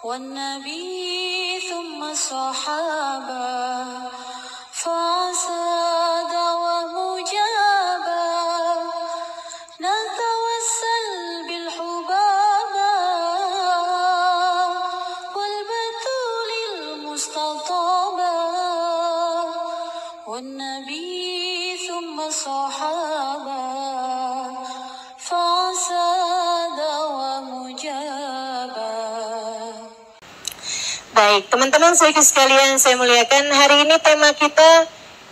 والنبي ثم الصحابة فساد ومجابا نتوسل بالحبابة والبتول المستطابة والنبي ثم الصحابة فساد ومجابا. Baik, teman-teman sekalian saya muliakan, hari ini tema kita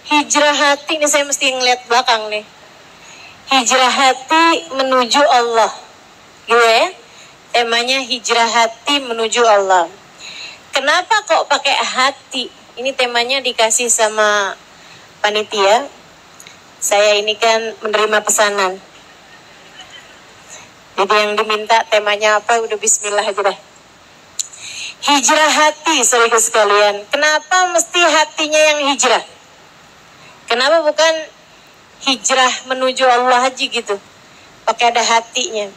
hijrah hati. Ini saya mesti ngeliat belakang nih. Hijrah hati menuju Allah. Gitu ya. Temanya hijrah hati menuju Allah. Kenapa kok pakai hati? Ini temanya dikasih sama panitia. Saya ini kan menerima pesanan. Jadi yang diminta temanya apa, udah bismillah aja dah. Hijrah hati, saudara sekalian. Kenapa mesti hatinya yang hijrah? Kenapa bukan hijrah menuju Allah aja gitu? Pakai ada hatinya.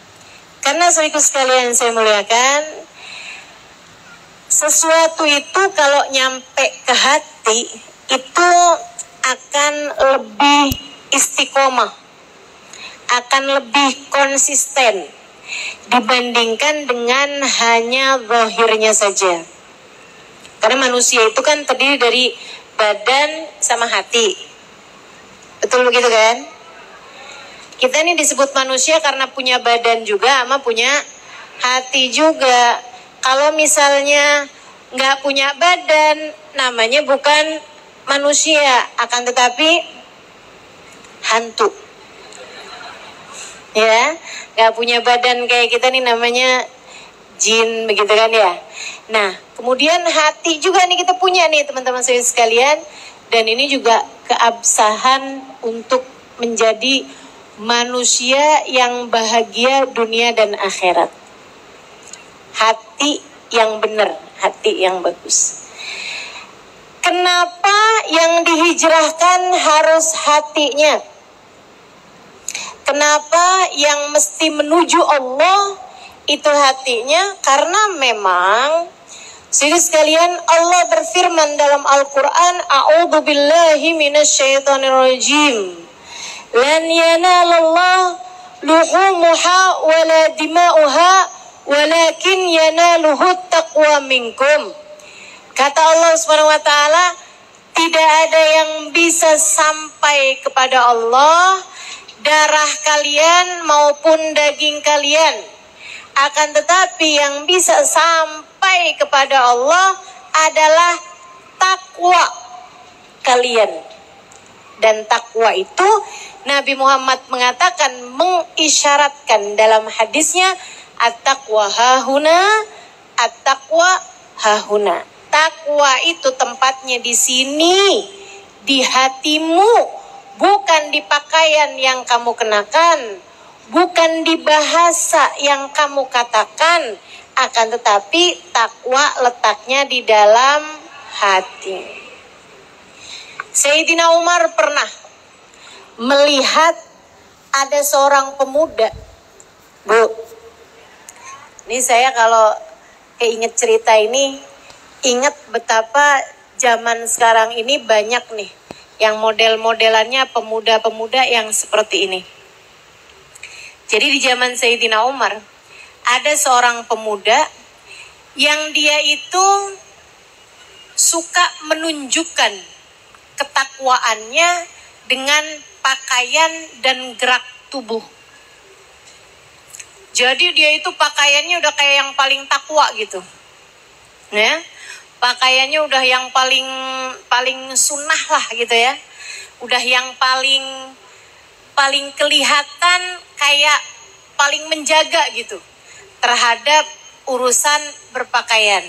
Karena saudara sekalian saya muliakan, sesuatu itu kalau nyampe ke hati itu akan lebih istiqomah, akan lebih konsisten dibandingkan dengan hanya zahirnya saja. Karena manusia itu kan terdiri dari badan sama hati. Betul begitu kan? Kita ini disebut manusia karena punya badan juga sama punya hati juga. Kalau misalnya nggak punya badan, namanya bukan manusia, akan tetapi hantu. Ya, nggak punya badan kayak kita nih namanya jin, begitu kan ya. Nah, kemudian hati juga nih kita punya nih teman-teman saya sekalian, dan ini juga keabsahan untuk menjadi manusia yang bahagia dunia dan akhirat. Hati yang benar, hati yang bagus. Kenapa yang dihijrahkan harus hatinya? Kenapa yang mesti menuju Allah itu hatinya? Karena memang saudara sekalian, Allah berfirman dalam Al-Quran, A'udzu billahi minasyaitonir rajim. Lan yanalallah luhumuha wala dima'uha walakin yanaluhu taqwa minkum. Kata Allah Subhanahu wa taala, tidak ada yang bisa sampai kepada Allah, darah kalian maupun daging kalian. Akan tetapi yang bisa sampai kepada Allah adalah takwa kalian. Dan takwa itu Nabi Muhammad mengatakan, mengisyaratkan dalam hadisnya, at-taqwa hahuna, at-taqwa hahuna. Takwa itu tempatnya di sini, di hatimu, bukan di pakaian yang kamu kenakan, bukan di bahasa yang kamu katakan, akan tetapi takwa letaknya di dalam hati. Sayyidina Umar pernah melihat ada seorang pemuda. Bu, ini saya kalau keinget cerita ini, ingat betapa zaman sekarang ini banyak nih yang model-modelannya pemuda-pemuda yang seperti ini. Jadi di zaman Sayyidina Umar ada seorang pemuda yang dia itu suka menunjukkan ketakwaannya dengan pakaian dan gerak tubuh. Jadi dia itu pakaiannya udah kayak yang paling takwa gitu. Ya. Pakaiannya udah yang paling sunnah lah gitu ya. Udah yang paling kelihatan kayak paling menjaga gitu terhadap urusan berpakaian.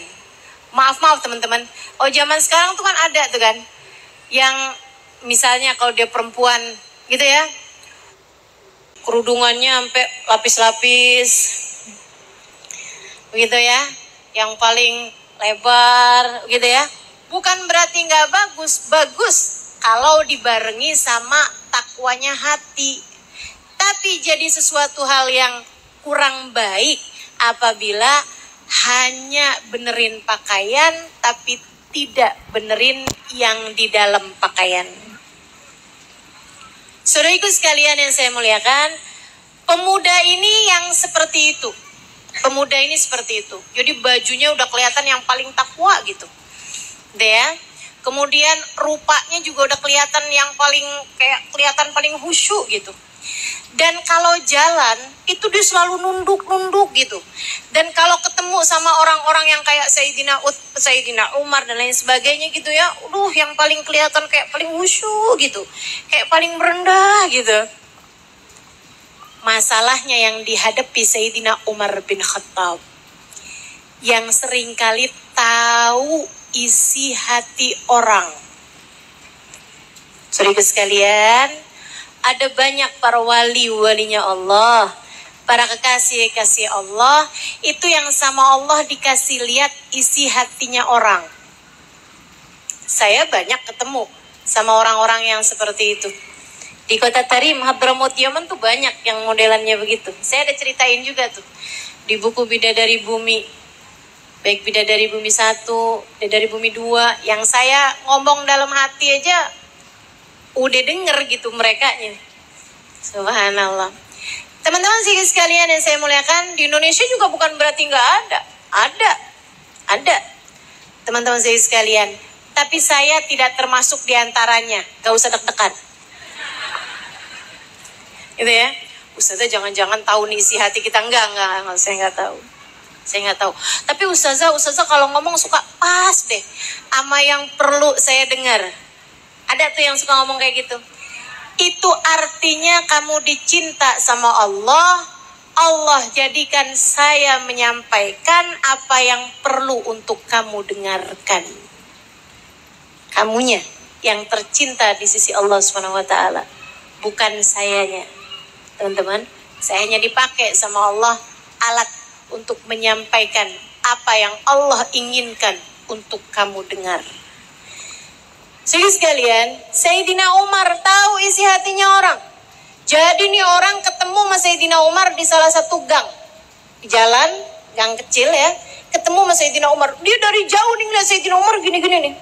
Maaf teman-teman. Oh, zaman sekarang tuh kan ada tuh kan yang misalnya kalau dia perempuan gitu ya, kerudungannya sampai lapis-lapis begitu ya, yang paling lebar gitu ya. Bukan berarti nggak bagus, bagus kalau dibarengi sama takwanya hati. Tapi jadi sesuatu hal yang kurang baik apabila hanya benerin pakaian tapi tidak benerin yang di dalam pakaian. Saudaraku sekalian yang saya muliakan, pemuda ini yang seperti itu. Pemuda ini seperti itu. Jadi bajunya udah kelihatan yang paling takwa gitu. Ya. Kemudian rupanya juga udah kelihatan yang paling kelihatan paling khusyuk gitu. Dan kalau jalan itu dia selalu nunduk gitu. Dan kalau ketemu sama orang-orang yang kayak Sayyidina Umar dan lain sebagainya gitu ya, yang paling kelihatan kayak paling khusyuk gitu. Kayak paling merendah gitu. Masalahnya yang dihadapi Sayyidina Umar bin Khattab yang seringkali tahu isi hati orang. Saudara sekalian, ada banyak para walinya Allah, para kekasih Allah, itu yang sama Allah dikasih lihat isi hatinya orang. Saya banyak ketemu sama orang-orang yang seperti itu. Di Kota Tarim, Hadramaut Yaman tuh banyak yang modelannya begitu. Saya ada ceritain juga tuh di buku Bidadari Bumi. Baik Bidadari Bumi 1, Bidadari Bumi 2. Yang saya ngomong dalam hati aja udah denger gitu merekanya. Subhanallah. Teman-teman sekalian yang saya muliakan, di Indonesia juga bukan berarti nggak ada. Ada. Teman-teman sekalian. Tapi saya tidak termasuk di antaranya. Gak usah deg-degan. Gitu ya. Ustazah jangan-jangan tahu nih isi hati kita. Enggak, saya nggak tahu. Tapi Ustazah kalau ngomong suka pas deh sama yang perlu saya dengar. Ada tuh yang suka ngomong kayak gitu. Itu artinya kamu dicinta sama Allah. Allah jadikan saya menyampaikan apa yang perlu untuk kamu dengarkan. Kamunya yang tercinta di sisi Allah SWT, bukan sayanya. Teman-teman, saya hanya dipakai sama Allah alat untuk menyampaikan apa yang Allah inginkan untuk kamu dengar. Saudara sekalian, Sayyidina Umar tahu isi hatinya orang. Jadi nih orang ketemu sama Sayyidina Umar di salah satu gang. Di jalan, gang kecil ya. Ketemu sama Sayyidina Umar. Dia dari jauh nih ngeliat Sayyidina Umar gini-gini nih.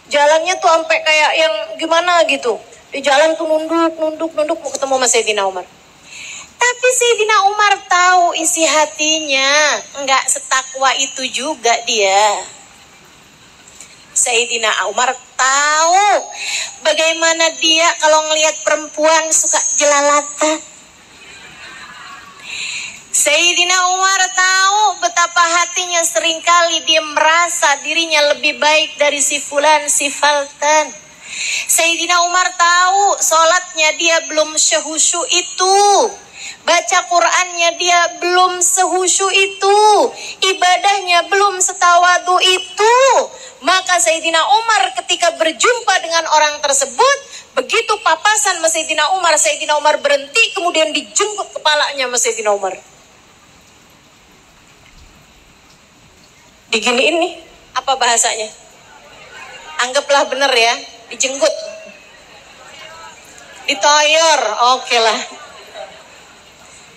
Jalannya tuh sampai kayak yang gimana gitu. Di jalan tuh nunduk mau ketemu sama Sayyidina Umar. Tapi Sayyidina Umar tahu isi hatinya. Enggak setakwa itu juga dia. Sayyidina Umar tahu bagaimana dia kalau ngelihat perempuan suka jelalatan. Sayyidina Umar tahu betapa hatinya seringkali dia merasa dirinya lebih baik dari si fulan, si faltan. Sayyidina Umar tahu sholatnya dia belum sehusu itu. Baca Qur'annya dia belum sehusu itu. Ibadahnya belum setawadu itu. Maka Sayyidina Umar ketika berjumpa dengan orang tersebut, begitu papasan sama Sayyidina Umar berhenti, kemudian dijemput kepalanya sama Sayyidina Umar. Diginiin nih, apa bahasanya? Anggaplah benar ya, dijenggut. Ditoyor, oke lah.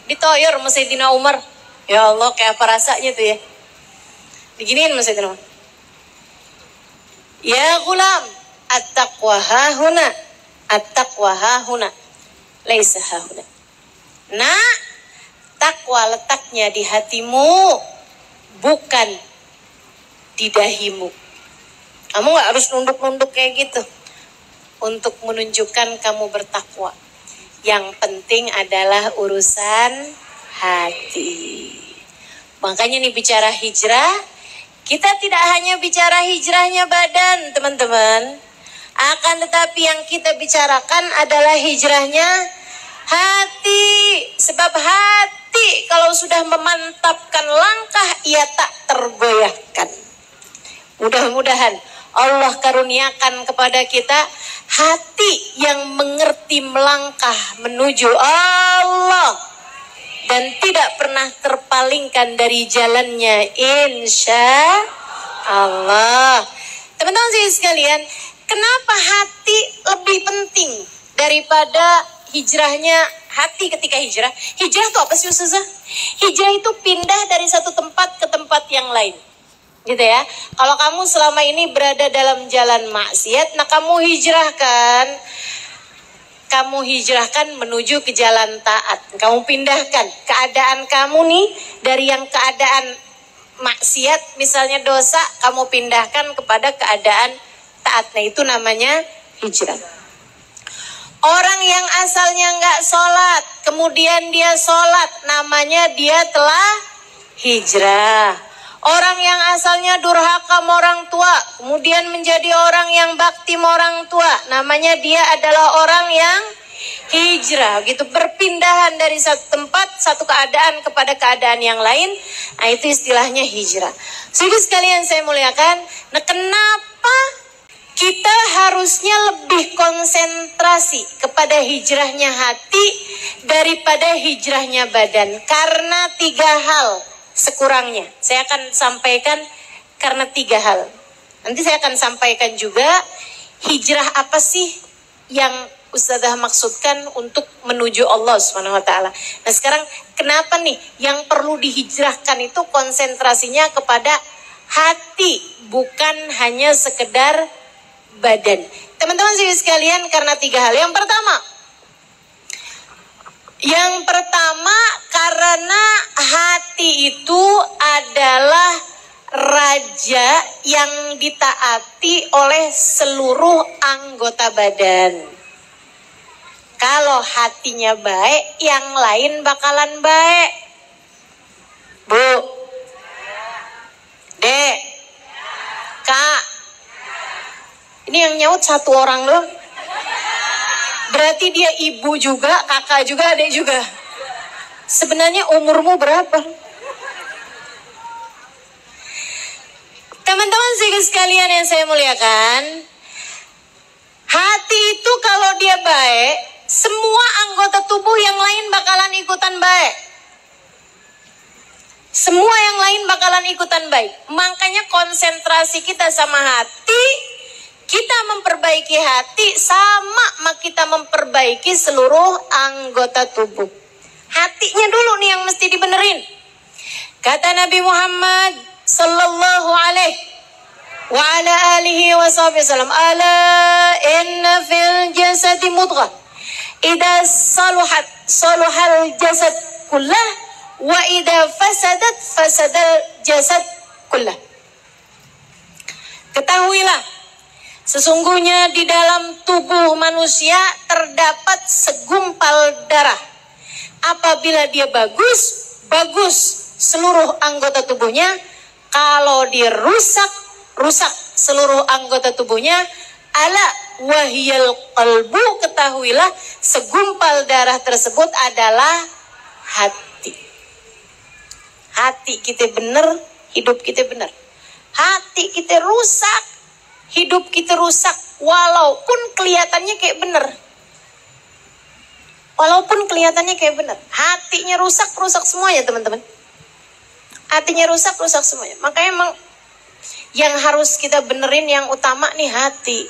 Ditoyor sama Sayyidina Umar. Ya Allah, kayak apa rasanya tuh ya. Diginiin sama Sayyidina Umar. Ya gulam, at-taqwa hahuna, at-taqwa hahuna, laisa hahuna. Nah, takwa letaknya di hatimu, bukan di dahimu. Kamu gak harus nunduk-nunduk kayak gitu untuk menunjukkan kamu bertakwa. Yang penting adalah urusan hati. Makanya nih bicara hijrah, kita tidak hanya bicara hijrahnya badan, teman-teman. Akan tetapi yang kita bicarakan adalah hijrahnya hati. Sebab hati kalau sudah memantapkan langkah, ia tak tergoyahkan. Mudah-mudahan Allah karuniakan kepada kita hati yang mengerti melangkah menuju Allah dan tidak pernah terpalingkan dari jalannya, insya Allah. Teman-teman sekalian, kenapa hati lebih penting daripada hijrahnya hati ketika hijrah. Hijrah itu apa sih Ustazah? Hijrah itu pindah dari satu tempat ke tempat yang lain. Gitu ya. Kalau kamu selama ini berada dalam jalan maksiat, nah kamu hijrahkan menuju ke jalan taat. Kamu pindahkan keadaan kamu nih dari yang keadaan maksiat, misalnya dosa, kamu pindahkan kepada keadaan taat. Nah itu namanya hijrah. Orang yang asalnya nggak sholat, kemudian dia sholat, namanya dia telah hijrah. Orang yang asalnya durhaka sama orang tua, kemudian menjadi orang yang bakti sama orang tua, namanya dia adalah orang yang hijrah. Gitu, berpindahan dari satu tempat, satu keadaan kepada keadaan yang lain. Nah itu istilahnya hijrah. Saudara sekalian saya muliakan, nah kenapa kita harusnya lebih konsentrasi kepada hijrahnya hati daripada hijrahnya badan? Karena 3 hal sekurangnya. Saya akan sampaikan karena 3 hal. Nanti saya akan sampaikan juga hijrah apa sih yang Ustazah maksudkan untuk menuju Allah Subhanahu wa taala. Nah, sekarang kenapa nih yang perlu dihijrahkan itu konsentrasinya kepada hati, bukan hanya sekedar badan. Teman-teman sekalian, karena 3 hal. Yang pertama karena hati itu adalah raja yang ditaati oleh seluruh anggota badan. Kalau hatinya baik, yang lain bakalan baik. Bu, Dek, Kak, ini yang nyaut 1 orang loh. Berarti dia ibu juga, kakak juga, adik juga. Sebenarnya umurmu berapa? Teman-teman sekalian yang saya muliakan, hati itu kalau dia baik, semua anggota tubuh yang lain bakalan ikutan baik. Semua yang lain bakalan ikutan baik. Makanya konsentrasi kita sama hati, kita memperbaiki hati sama kita memperbaiki seluruh anggota tubuh. Hatinya dulu nih yang mesti dibenerin. Kata Nabi Muhammad sallallahu alaihi wa ala alihi wasallam, ala inna fil jasadi mudghah idza saluhal jasad kullah wa idza fasadal jasad kullah. Ketahuilah, sesungguhnya di dalam tubuh manusia terdapat segumpal darah. Apabila dia bagus seluruh anggota tubuhnya. Kalau dia rusak seluruh anggota tubuhnya. Ala wahiyal qalbu, ketahuilah segumpal darah tersebut adalah hati. Hati kita benar, hidup kita benar. Hati kita rusak, hidup kita rusak, walaupun kelihatannya kayak benar. Walaupun kelihatannya kayak benar, hatinya rusak semuanya teman-teman. Hatinya rusak semuanya. Makanya emang yang harus kita benerin yang utama nih hati.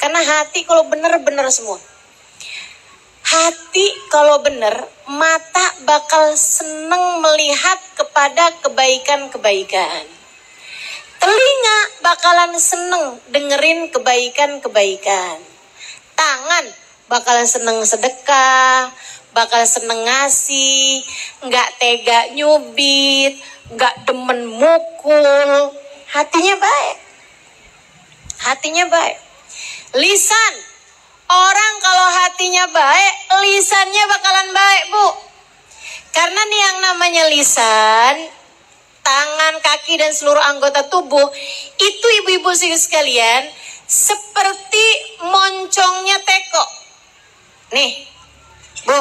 Karena hati kalau benar semua. Hati kalau benar, mata bakal seneng melihat kepada kebaikan-kebaikan. Telinga bakalan seneng dengerin kebaikan-kebaikan. Tangan bakalan seneng sedekah, bakal seneng ngasih, nggak tega nyubit, nggak demen mukul. Hatinya baik. Hatinya baik. Lisan, orang kalau hatinya baik, lisannya bakalan baik, Bu. Karena nih yang namanya lisan, tangan, kaki, dan seluruh anggota tubuh, itu ibu-ibu sekalian, seperti moncongnya teko. Nih, Bu.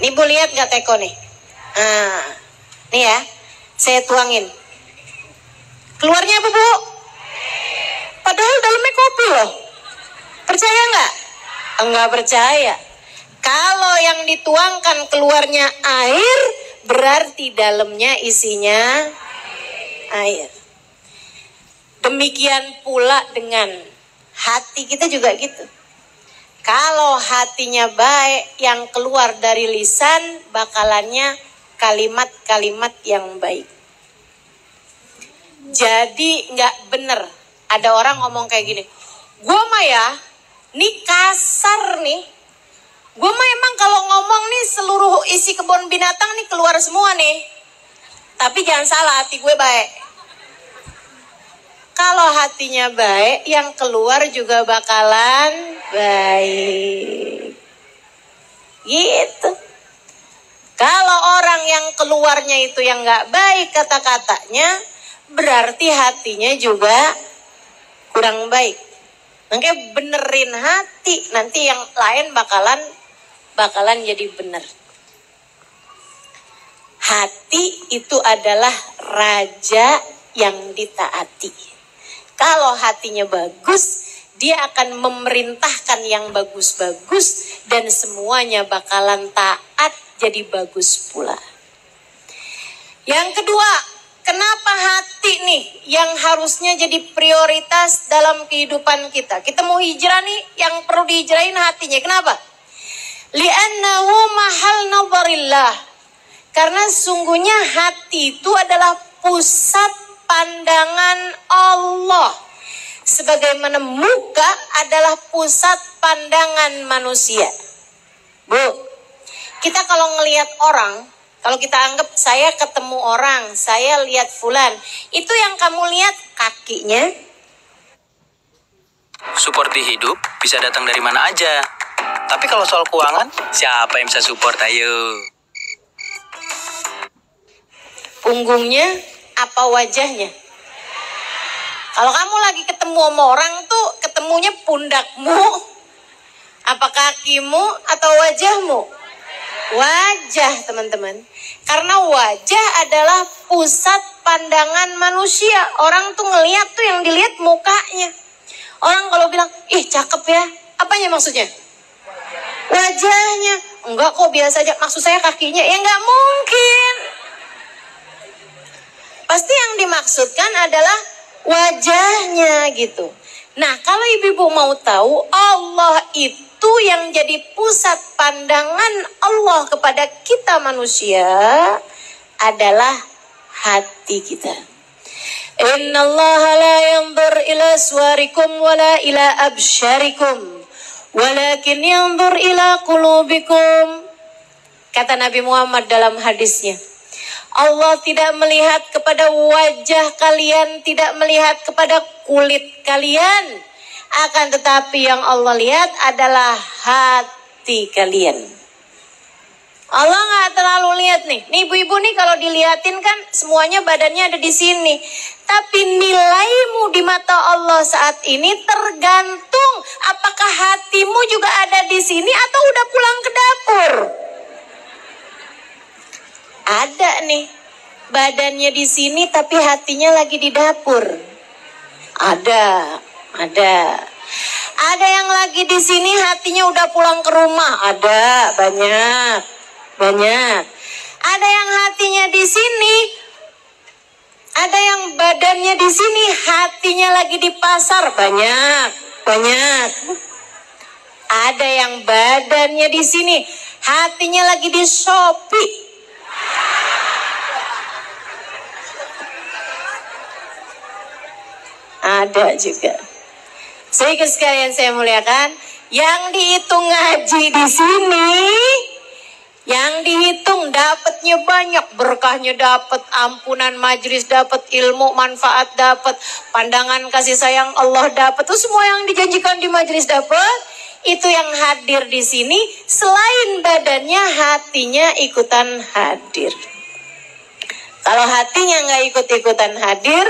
Nih Bu, lihat gak teko nih? Nah, nih ya, saya tuangin. Keluarnya apa, Bu? Padahal dalamnya kopi loh. Percaya nggak? Enggak percaya. Kalau yang dituangkan keluarnya air, berarti dalamnya isinya air. Demikian pula dengan hati kita juga gitu. Kalau hatinya baik, yang keluar dari lisan bakalannya kalimat-kalimat yang baik. Jadi nggak bener. Ada orang ngomong kayak gini, gue mah ya, nih kasar nih. Gue mah emang kalau ngomong nih seluruh isi kebun binatang nih keluar semua nih. Tapi jangan salah, hati gue baik. Kalau hatinya baik, yang keluar juga bakalan baik. Gitu. Kalau orang yang keluarnya itu yang nggak baik kata-katanya, berarti hatinya juga kurang baik. Makanya benerin hati, nanti yang lain bakalan jadi bener. Hati itu adalah raja yang ditaati. Kalau hatinya bagus, dia akan memerintahkan yang bagus-bagus dan semuanya bakalan taat jadi bagus pula. Yang kedua, kenapa hati nih yang harusnya jadi prioritas dalam kehidupan kita? Kita mau hijrah nih, yang perlu dihijrahin hatinya. Kenapa? Li'annahu mahal nadharillah. Karena sungguhnya hati itu adalah pusat pandangan Allah. Sebagaimana muka adalah pusat pandangan manusia. Bu, kita kalau ngelihat orang, kalau kita anggap saya ketemu orang, saya lihat fulan, itu yang kamu lihat kakinya. Support di hidup bisa datang dari mana aja. Tapi kalau soal keuangan, siapa yang bisa support? Ayo. Punggungnya apa wajahnya? Kalau kamu lagi ketemu sama orang tuh ketemunya pundakmu, apa kakimu atau wajahmu? Wajah, teman-teman. Karena wajah adalah pusat pandangan manusia. Orang tuh ngelihat tuh yang dilihat mukanya. Orang kalau bilang, ih cakep ya, apanya maksudnya? Wajahnya. Enggak kok, biasa aja. Maksud saya kakinya. Ya enggak mungkin. Pasti yang dimaksudkan adalah wajahnya gitu. Nah, kalau ibu-ibu mau tahu, Allah itu yang jadi pusat pandangan Allah kepada kita manusia adalah hati kita. Innallaha la yanzur ila suwarikum wala ila absyarikum walakin yanzur ila qulubikum. Kata Nabi Muhammad dalam hadisnya, Allah tidak melihat kepada wajah kalian, tidak melihat kepada kulit kalian. Akan tetapi yang Allah lihat adalah hati kalian. Allah nggak terlalu lihat nih. Nih ibu-ibu nih kalau dilihatin kan semuanya badannya ada di sini. Tapi nilaimu di mata Allah saat ini tergantung apakah hatimu juga ada di sini atau udah pulang ke dapur. Ada nih, badannya di sini tapi hatinya lagi di dapur. Ada. Ada yang lagi di sini hatinya udah pulang ke rumah. Ada, banyak. Ada yang hatinya di sini, ada yang badannya di sini, hatinya lagi di pasar. Banyak. Ada yang badannya di sini, hatinya lagi di Shopee. Ada juga. Sehingga sekalian saya muliakan, yang dihitung ngaji di sini, yang dihitung dapatnya banyak, berkahnya dapat, ampunan majelis dapat, ilmu manfaat dapat, pandangan kasih sayang Allah dapat, itu semua yang dijanjikan di majelis dapat. Itu yang hadir di sini, selain badannya, hatinya ikutan hadir. Kalau hatinya nggak ikut-ikutan hadir,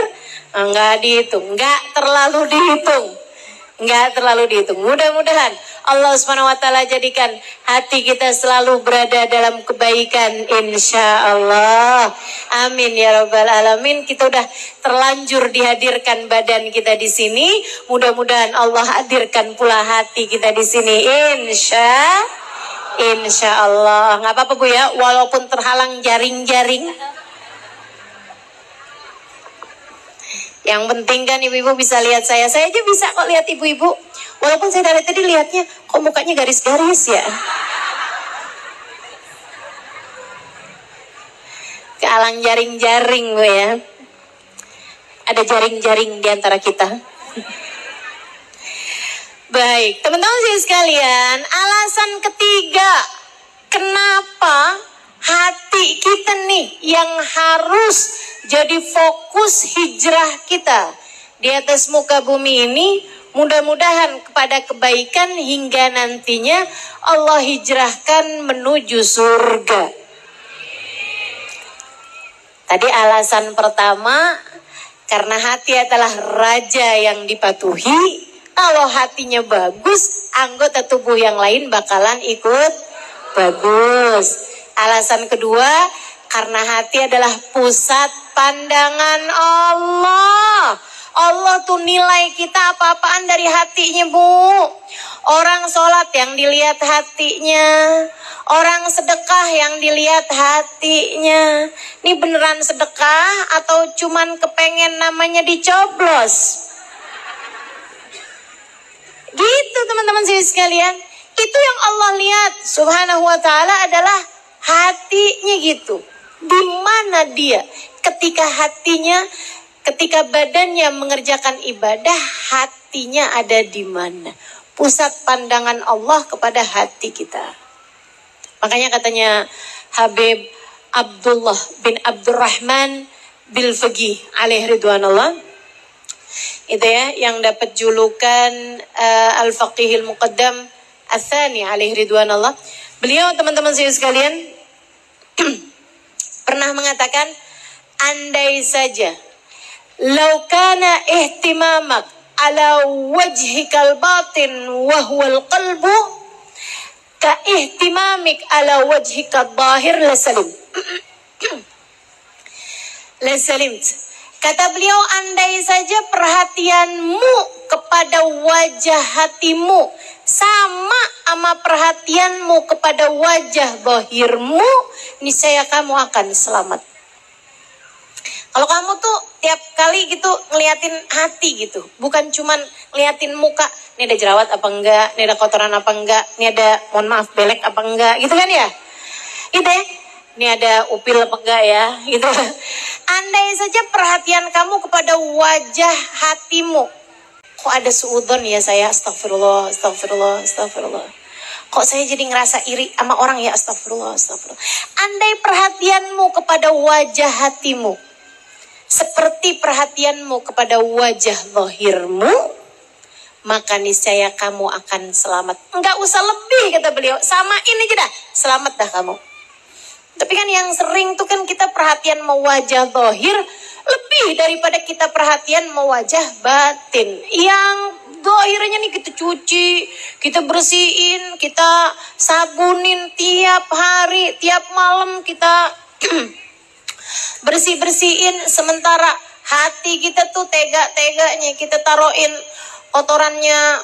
nggak dihitung, nggak terlalu dihitung. Mudah-mudahan Allah SWT jadikan hati kita selalu berada dalam kebaikan, insya Allah. Amin ya rabbal alamin. Kita udah terlanjur dihadirkan badan kita di sini. Mudah-mudahan Allah hadirkan pula hati kita di sini, insya Allah. Nggak apa-apa Bu ya, walaupun terhalang jaring-jaring. Yang penting kan ibu-ibu bisa lihat saya. Saya aja bisa kok lihat ibu-ibu. Walaupun saya dari tadi lihatnya kok mukanya garis-garis ya. Kealang jaring-jaring Bu ya. Ada jaring-jaring di antara kita. Baik, teman-teman sekalian, alasan ketiga kenapa hati kita nih yang harus jadi fokus hijrah kita di atas muka bumi ini, mudah-mudahan kepada kebaikan hingga nantinya Allah hijrahkan menuju surga. Tadi alasan pertama, karena hati adalah raja yang dipatuhi. Kalau hatinya bagus, anggota tubuh yang lain bakalan ikut bagus. Alasan kedua, karena hati adalah pusat pandangan Allah. Allah tuh nilai kita apa-apaan dari hatinya Bu. Orang sholat yang dilihat hatinya. Orang sedekah yang dilihat hatinya. Ini beneran sedekah atau cuman kepengen namanya dicoblos? Gitu teman-teman sekalian. Itu yang Allah lihat subhanahu wa ta'ala adalah hatinya gitu. Di mana dia? Ketika badannya mengerjakan ibadah, hatinya ada di mana? Pusat pandangan Allah kepada hati kita. Makanya katanya Habib Abdullah bin Abdurrahman Bilfaqih alaihi ridwanullah. Itu ya yang dapat julukan Al-Faqihil Muqaddam Ats-Tsani alaihi ridwanullah. Beliau teman-teman sekalian pernah mengatakan, andai saja lau kana ihtimamak ala wajhikal batin wa huwal qalbu ka ihtimamik ala wajhikal zahir lasalimt. Kata beliau, andai saja perhatianmu kepada wajah hatimu sama perhatianmu kepada wajah zahirmu, niscaya kamu akan selamat. Kalau kamu tuh tiap kali gitu ngeliatin hati gitu, bukan cuman ngeliatin muka, ini ada jerawat apa enggak, ini ada kotoran apa enggak, ini ada mohon maaf belek apa enggak, gitu kan ya? Gitu ya. Ini ada upil apa enggak ya, gitu. Andai saja perhatian kamu kepada wajah hatimu. Kok ada suudon ya saya, astagfirullah. Kok saya jadi ngerasa iri sama orang ya, astagfirullah. Andai perhatianmu kepada wajah hatimu seperti perhatianmu kepada wajah zahirmu, maka niscaya kamu akan selamat. Enggak usah lebih kata beliau, samain aja dah, selamat dah kamu. Tapi kan yang sering tuh kan kita perhatian mau wajah zahir lebih daripada kita perhatian mau wajah batin. Yang zahirnya nih kita cuci, kita bersihin, kita sabunin tiap hari, tiap malam kita bersih-bersihin. Sementara hati kita tuh tega-teganya kita taruhin kotorannya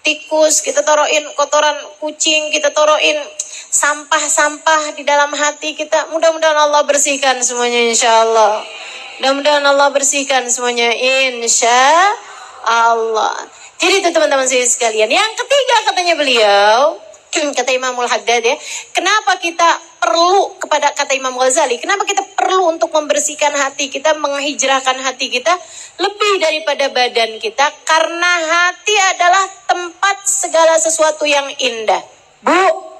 tikus, kita taruhin kotoran kucing, kita taruhin sampah-sampah di dalam hati kita. Mudah-mudahan Allah bersihkan semuanya insyaallah. Mudah-mudahan Allah bersihkan semuanya insyaallah. Jadi itu teman-teman sekalian. Yang ketiga katanya beliau, kata Imamul Haddad ya, kenapa kita perlu, kepada kata Imam Ghazali, kenapa kita perlu untuk membersihkan hati kita, menghijrahkan hati kita lebih daripada badan kita? Karena hati adalah tempat segala sesuatu yang indah. Bu,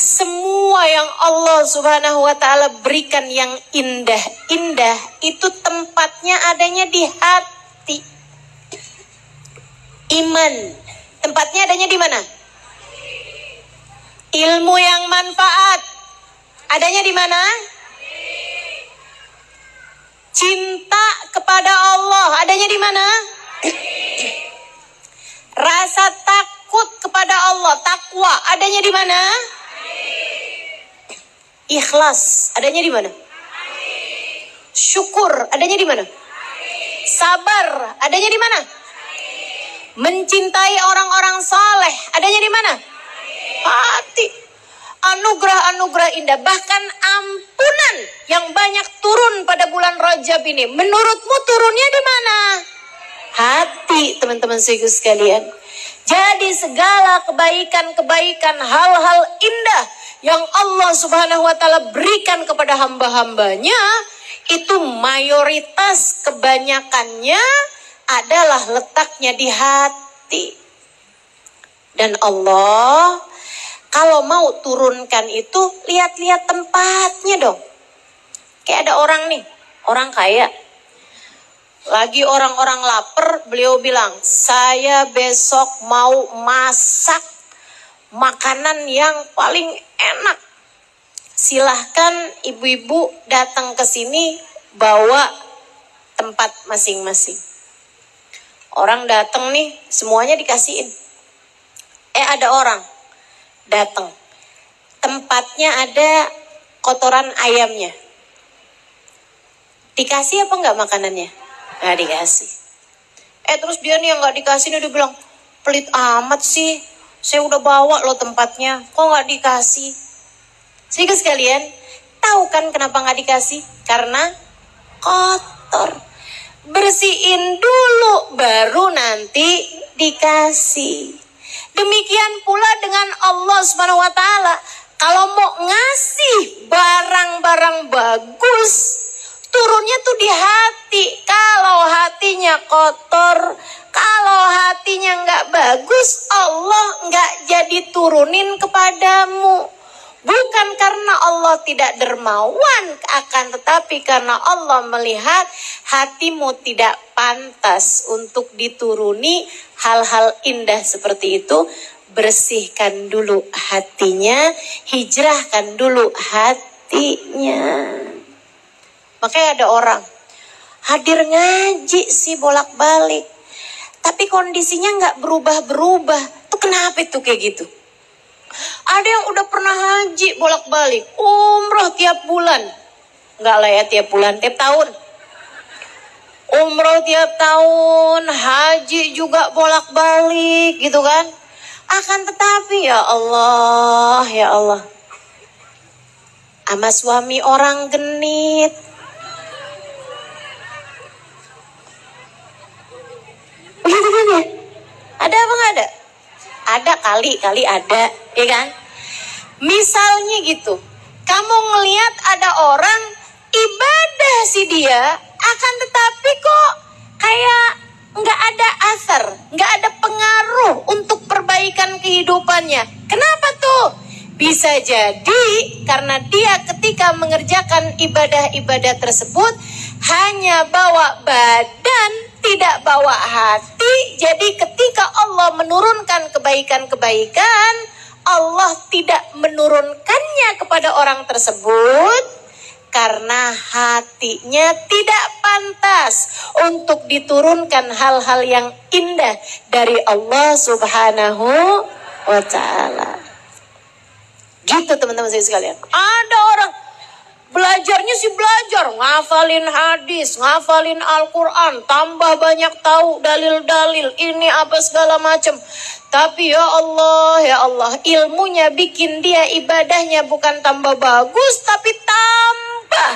semua yang Allah subhanahu wa ta'ala berikan yang indah-indah itu tempatnya adanya di hati. Iman, tempatnya adanya di mana? Ilmu yang manfaat adanya di mana? Cinta kepada Allah adanya di mana? Rasa takut kepada Allah, takwa adanya di mana? Ikhlas adanya di mana? Syukur adanya di mana? Sabar adanya di mana? Mencintai orang-orang saleh adanya di mana? Hati. anugerah-anugerah indah, bahkan ampunan yang banyak turun pada bulan Rajab ini. Menurutmu turunnya di mana? Hati, teman-teman sekalian. Jadi segala kebaikan-kebaikan, hal-hal indah yang Allah Subhanahu wa taala berikan kepada hamba-hambanya, itu mayoritas kebanyakannya adalah letaknya di hati. Dan Allah kalau mau turunkan itu, lihat-lihat tempatnya dong. Kayak ada orang nih, orang kaya. Lagi orang-orang lapar, beliau bilang, saya besok mau masak makanan yang paling enak. Silahkan ibu-ibu datang ke sini bawa tempat masing-masing. Orang datang nih, semuanya dikasihin. Ada orang datang, tempatnya ada kotoran ayamnya. Dikasih apa enggak makanannya? Nggak dikasih. Terus dia nih yang nggak dikasih, dia bilang, pelit amat sih, saya udah bawa loh tempatnya, kok nggak dikasih? Sehingga sekalian, tahu kan kenapa nggak dikasih? Karena kotor. Bersihin dulu, baru nanti dikasih. Demikian pula dengan Allah Subhanahu wa taala. Kalau mau ngasih barang-barang bagus, turunnya tuh di hati. Kalau hatinya kotor, kalau hatinya nggak bagus, Allah nggak jadi turunin kepadamu. Bukan karena Allah tidak dermawan, akan tetapi karena Allah melihat hatimu tidak pantas untuk dituruni hal-hal indah seperti itu. Bersihkan dulu hatinya, hijrahkan dulu hatinya. Makanya ada orang hadir ngaji sih bolak-balik, tapi kondisinya nggak berubah-berubah. Tuh kenapa itu kayak gitu? Ada yang udah pernah haji bolak-balik, umroh tiap bulan. Enggak lah ya tiap bulan, tiap tahun. Umroh tiap tahun, haji juga bolak-balik gitu kan. Akan tetapi ya Allah, sama suami orang genit. Begitu kan ya? Ada apa nggak ada? Ada kali ada, ya kan? Misalnya gitu, kamu ngelihat ada orang ibadah sih dia, akan tetapi kok kayak nggak ada asar, nggak ada pengaruh untuk perbaikan kehidupannya. Kenapa tuh? Bisa jadi karena dia ketika mengerjakan ibadah-ibadah tersebut hanya bawa badan, tidak bawa hati. Jadi ketika Allah menurunkan kebaikan-kebaikan, Allah tidak menurunkannya kepada orang tersebut karena hatinya tidak pantas untuk diturunkan hal-hal yang indah dari Allah Subhanahu wa ta'ala. Gitu teman-teman saya sekalian. Ada orang belajarnya sih belajar, ngafalin hadis, ngafalin Al-Quran, tambah banyak tahu dalil-dalil, ini apa segala macam. Tapi ya Allah, ilmunya bikin dia ibadahnya bukan tambah bagus, tapi tambah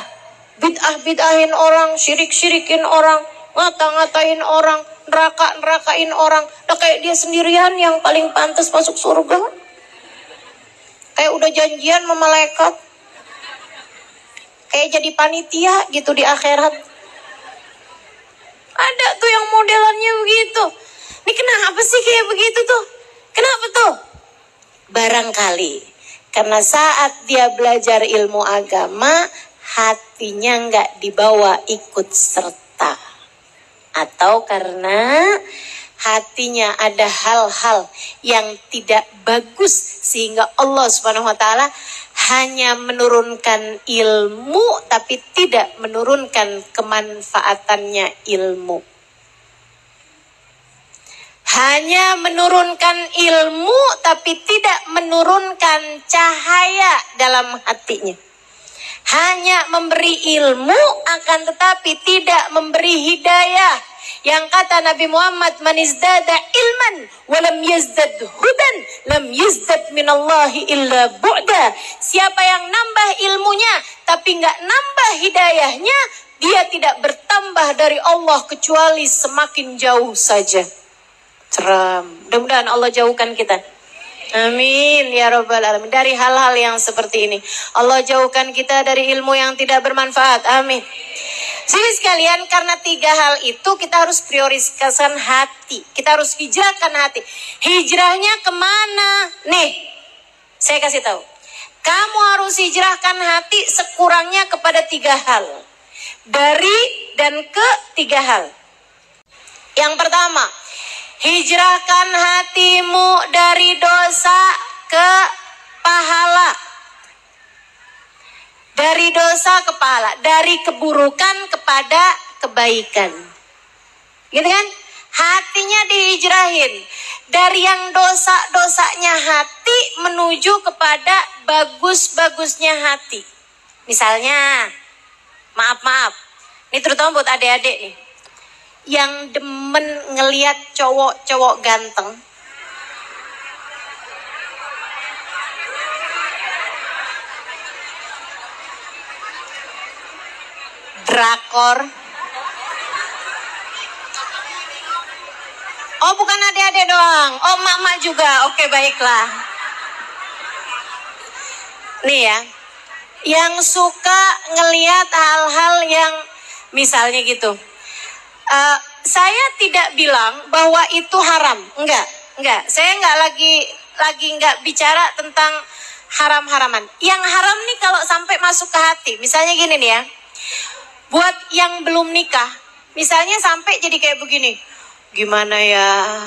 bid'ah-bid'ahin orang, syirik-syirikin orang, ngata-ngatain orang, neraka-nerakain orang. Nah, kayak dia sendirian yang paling pantas masuk surga. Kayak udah janjian sama malaikat. Kayak jadi panitia gitu di akhirat. Ada tuh yang modelannya begitu. Ini kenapa sih kayak begitu tuh? Kenapa tuh? Barangkali karena saat dia belajar ilmu agama, hatinya nggak dibawa ikut serta. Atau karena hatinya ada hal-hal yang tidak bagus sehingga Allah Subhanahu wa taala hanya menurunkan ilmu tapi tidak menurunkan kemanfaatannya ilmu. Hanya menurunkan ilmu tapi tidak menurunkan cahaya dalam hatinya. Hanya memberi ilmu akan tetapi tidak memberi hidayah. yang kata Nabi Muhammad, man izdada ilman walam yazdad hudan lam yazdad minallahi illa bu'da. Siapa yang nambah ilmunya tapi nggak nambah hidayahnya, dia tidak bertambah dari Allah kecuali semakin jauh saja. Seram. Mudah-mudahan Allah jauhkan kita. Amin ya rabbal alamin dari hal-hal yang seperti ini. Allah jauhkan kita dari ilmu yang tidak bermanfaat. Amin. Jadi sekalian, karena 3 hal itu kita harus prioritaskan hati. Kita harus hijrahkan hati. Hijrahnya kemana? Nih, saya kasih tahu. Kamu harus hijrahkan hati sekurangnya kepada 3 hal. Dari dan ke 3 hal. Yang pertama, hijrahkan hatimu dari dosa ke pahala. Dari dosa ke pahala. Dari keburukan kepada kebaikan. Gitu kan? Hatinya dihijrahin. Dari yang dosa-dosanya hati menuju kepada bagus-bagusnya hati. Misalnya, maaf. Ini terutama buat adik-adik nih. Yang demen ngelihat cowok-cowok ganteng. Drakor. Oh, bukan adik-adik doang. Oh, mak-mak juga. Oke, baiklah. Nih ya. Yang suka ngelihat hal-hal yang misalnya gitu. Saya tidak bilang bahwa itu haram. Enggak. Saya enggak lagi enggak bicara tentang haram-haraman. Yang haram nih kalau sampai masuk ke hati. Misalnya gini nih ya. Buat yang belum nikah, misalnya sampai jadi kayak begini. Gimana ya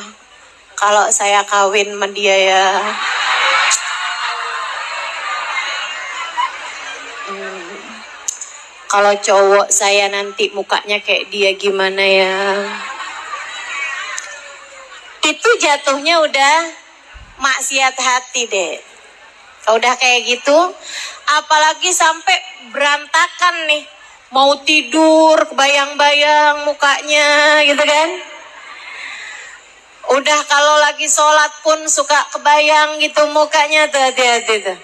kalau saya kawin sama dia ya? Kalau cowok saya nanti mukanya kayak dia gimana ya? Itu jatuhnya udah maksiat hati deh. Kalau udah kayak gitu, apalagi sampai berantakan nih. Mau tidur, kebayang-bayang mukanya gitu kan. Udah kalau lagi sholat pun suka kebayang gitu mukanya, tuh hati-hati tuh.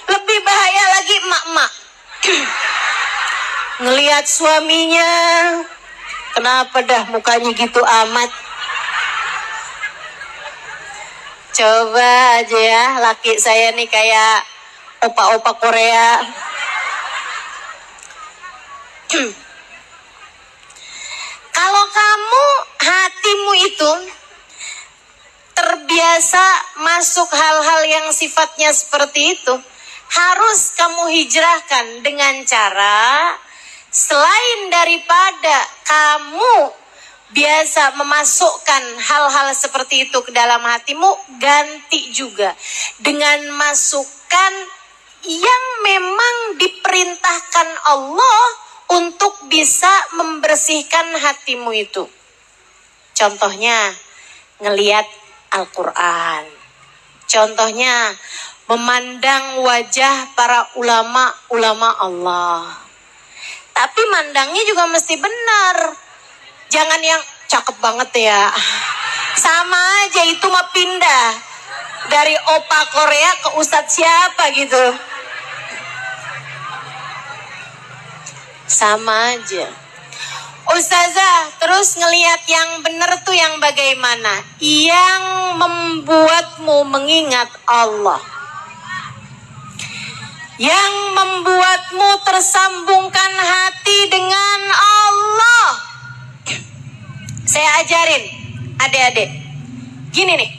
Lebih bahaya lagi emak-emak. Ngelihat suaminya, kenapa dah mukanya gitu amat. Coba aja ya, laki saya nih kayak opa-opa Korea. Kalau kamu hatimu itu terbiasa masuk hal-hal yang sifatnya seperti itu, harus kamu hijrahkan dengan cara selain daripada kamu biasa memasukkan hal-hal seperti itu ke dalam hatimu, ganti juga dengan masukan yang memang diperintahkan Allah untuk bisa membersihkan hatimu itu. Contohnya, ngelihat Al-Quran. Contohnya, memandang wajah para ulama-ulama Allah. Tapi mandangnya juga mesti benar. Jangan yang cakep banget ya. Sama aja itu mah pindah. Dari opa Korea ke ustadz siapa gitu. Sama aja. Ustazah, terus ngelihat yang benar tuh yang bagaimana? Yang membuatmu mengingat Allah. Yang membuatmu tersambungkan hati dengan Allah. Saya ajarin adik-adik. Gini nih,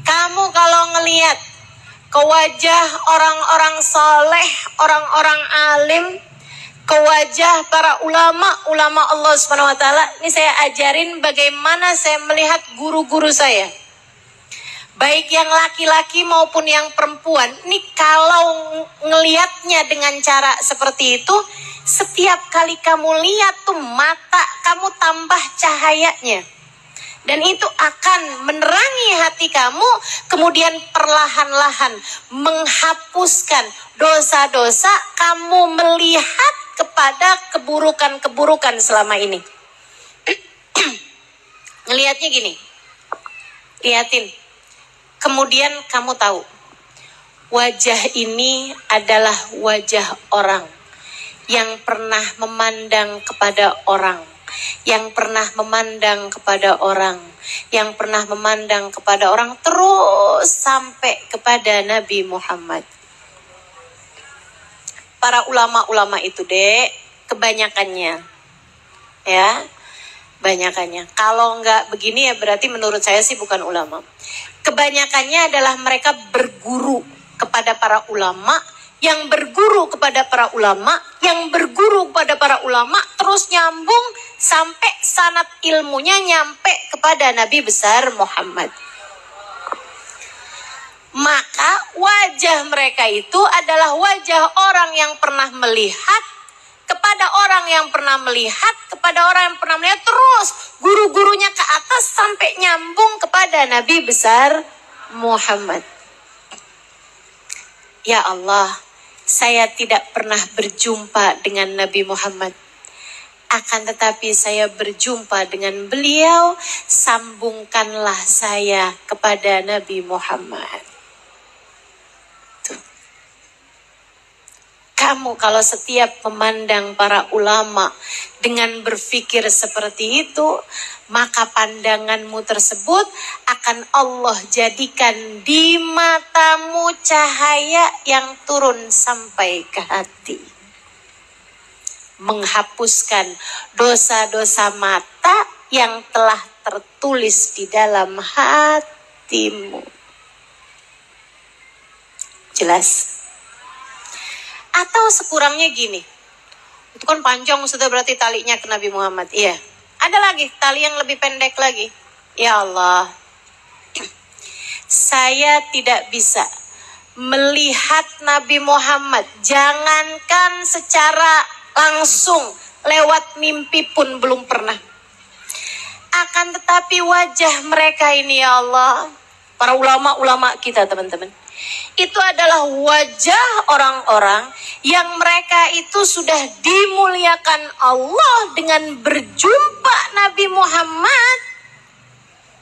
kamu kalau ngelihat ke wajah orang-orang soleh, orang-orang alim, ke wajah para ulama Allah Subhanahu wa taala, ini saya ajarin bagaimana saya melihat guru-guru saya. Baik yang laki-laki maupun yang perempuan. Ini kalau ngelihatnya dengan cara seperti itu, setiap kali kamu lihat tuh mata kamu tambah cahayanya. Dan itu akan menerangi hati kamu, kemudian perlahan-lahan menghapuskan dosa-dosa kamu melihat kepada keburukan-keburukan selama ini. Ngelihatnya gini, liatin. Kemudian kamu tahu, wajah ini adalah wajah orang yang pernah memandang kepada orang, yang pernah memandang kepada orang, yang pernah memandang kepada orang, terus sampai kepada Nabi Muhammad. Para ulama-ulama itu, Dek, kebanyakannya, ya, banyakannya. Kalau nggak begini ya berarti menurut saya sih bukan ulama. Kebanyakannya adalah mereka berguru kepada para ulama, yang berguru kepada para ulama, yang berguru kepada para ulama, terus nyambung sampai sanad ilmunya nyampe kepada Nabi besar Muhammad. Maka wajah mereka itu adalah wajah orang yang pernah melihat kepada orang yang pernah melihat kepada orang yang pernah melihat, terus guru-gurunya ke atas sampai nyambung kepada Nabi besar Muhammad. Ya Allah, saya tidak pernah berjumpa dengan Nabi Muhammad. Akan tetapi saya berjumpa dengan beliau, sambungkanlah saya kepada Nabi Muhammad. Tuh. Kamu kalau setiap memandang para ulama dengan berpikir seperti itu, maka pandanganmu tersebut akan Allah jadikan di matamu cahaya yang turun sampai ke hati. Menghapuskan dosa-dosa mata yang telah tertulis di dalam hatimu. Jelas? Atau sekurangnya gini, itu kan panjang sudah berarti talinya ke Nabi Muhammad. Iya. Ada lagi tali yang lebih pendek lagi. Ya Allah, saya tidak bisa melihat Nabi Muhammad, jangankan secara langsung, lewat mimpi pun belum pernah. Akan tetapi wajah mereka ini ya Allah, para ulama-ulama kita teman-teman, itu adalah wajah orang-orang yang mereka itu sudah dimuliakan Allah dengan berjumpa Nabi Muhammad.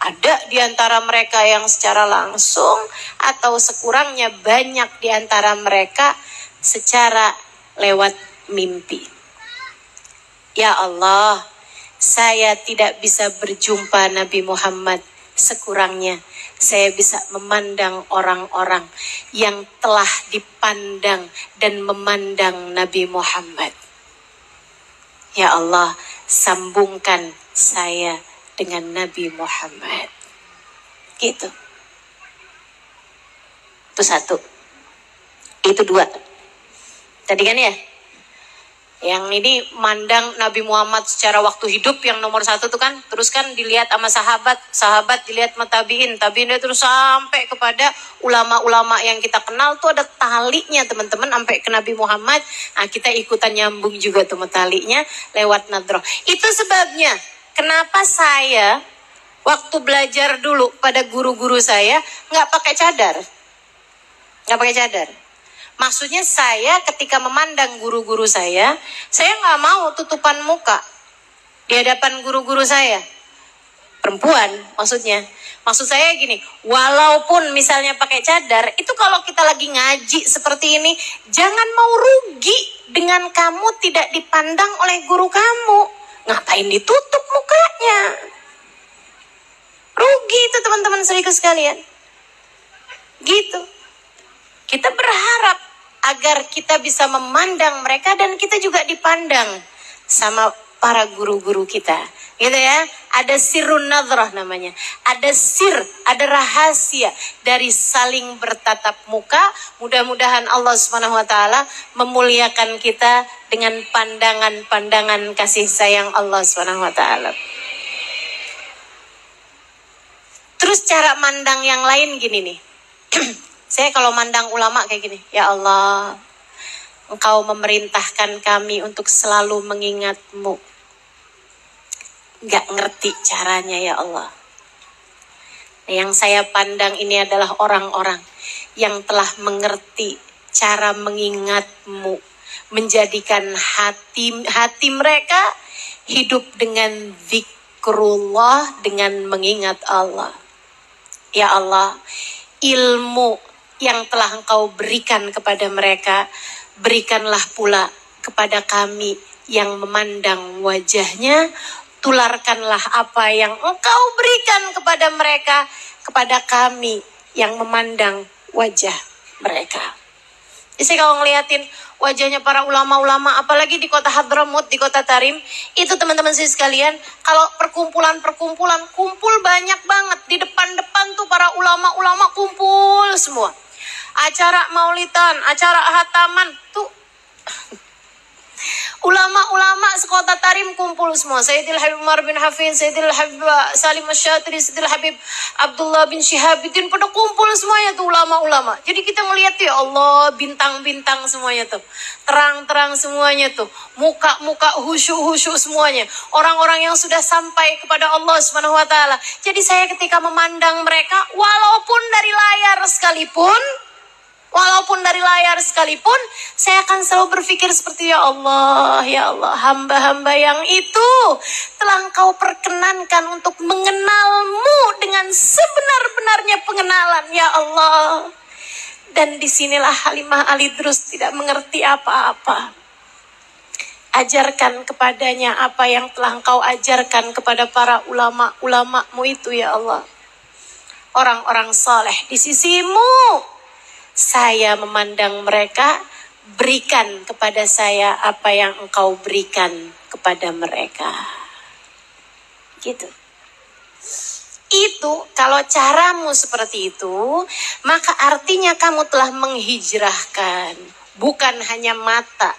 Ada di antara mereka yang secara langsung, atau sekurangnya banyak di antara mereka secara lewat mimpi. Ya Allah, saya tidak bisa berjumpa Nabi Muhammad, sekurangnya saya bisa memandang orang-orang yang telah dipandang dan memandang Nabi Muhammad. Ya Allah, sambungkan saya dengan Nabi Muhammad. Gitu. Itu satu. Itu dua. Tadi kan ya? Yang ini mandang Nabi Muhammad secara waktu hidup yang nomor satu tuh kan. Terus kan dilihat sama sahabat dilihat sama tabiin terus sampai kepada ulama-ulama yang kita kenal tuh ada talinya teman-teman sampai ke Nabi Muhammad. Nah, kita ikutan nyambung juga tuh talinya lewat nadroh. Itu sebabnya kenapa saya waktu belajar dulu pada guru-guru saya nggak pakai cadar. Nggak pakai cadar. Maksudnya saya ketika memandang guru-guru saya nggak mau tutupan muka di hadapan guru-guru saya. Perempuan maksudnya. Maksud saya gini, walaupun misalnya pakai cadar, itu kalau kita lagi ngaji seperti ini, jangan mau rugi dengan kamu tidak dipandang oleh guru kamu. Ngapain ditutup mukanya? Rugi itu teman-teman saudaraku sekalian. Gitu. Kita berharap agar kita bisa memandang mereka dan kita juga dipandang sama para guru-guru kita. Gitu ya. Ada sirrun nadhrah namanya. Ada ada rahasia dari saling bertatap muka. Mudah-mudahan Allah Subhanahu wa taala memuliakan kita dengan pandangan-pandangan kasih sayang Allah Subhanahu wa taala. Terus cara mandang yang lain gini nih. Saya kalau mandang ulama kayak gini, ya Allah, Engkau memerintahkan kami untuk selalu mengingat-Mu. Gak ngerti caranya ya Allah. Yang saya pandang ini adalah orang-orang yang telah mengerti cara mengingat-Mu, menjadikan hati mereka hidup dengan zikir. zikrullah, dengan mengingat Allah. Ya Allah, ilmu yang telah Engkau berikan kepada mereka, berikanlah pula kepada kami yang memandang wajahnya. Tularkanlah apa yang Engkau berikan kepada mereka, kepada kami yang memandang wajah mereka. Jadi kalau ngeliatin wajahnya para ulama-ulama, apalagi di kota Hadramut, di kota Tarim, itu teman-teman saya sekalian, kalau perkumpulan kumpul banyak banget. Di depan-depan tuh para ulama-ulama kumpul semua. Acara maulidan, acara hataman tuh ulama-ulama sekota Tarim kumpul semua. Sayyidil Habib Umar bin Hafiz, Sayyidil Habib Salim Asy-Syatiri, Sayyidil Habib Abdullah bin Syihabuddin, pada kumpul semuanya tuh ulama-ulama. Jadi kita ngelihat ya Allah, bintang-bintang semuanya tuh. Terang-terang semuanya tuh. Muka-muka khusyuk-khusyuk semuanya. Orang-orang yang sudah sampai kepada Allah Subhanahu wa taala. Jadi saya ketika memandang mereka, walaupun dari layar sekalipun, saya akan selalu berpikir seperti ya Allah, hamba-hamba yang itu telah Engkau perkenankan untuk mengenalmu dengan sebenar-benarnya pengenalan, ya Allah. Dan disinilah Halimah Al-Idrus tidak mengerti apa-apa. Ajarkan kepadanya apa yang telah Engkau ajarkan kepada para ulama-ulamamu itu, ya Allah. Orang-orang saleh di sisimu. Saya memandang mereka, berikan kepada saya apa yang Engkau berikan kepada mereka. Gitu. Itu kalau caramu seperti itu, maka artinya kamu telah menghijrahkan bukan hanya mata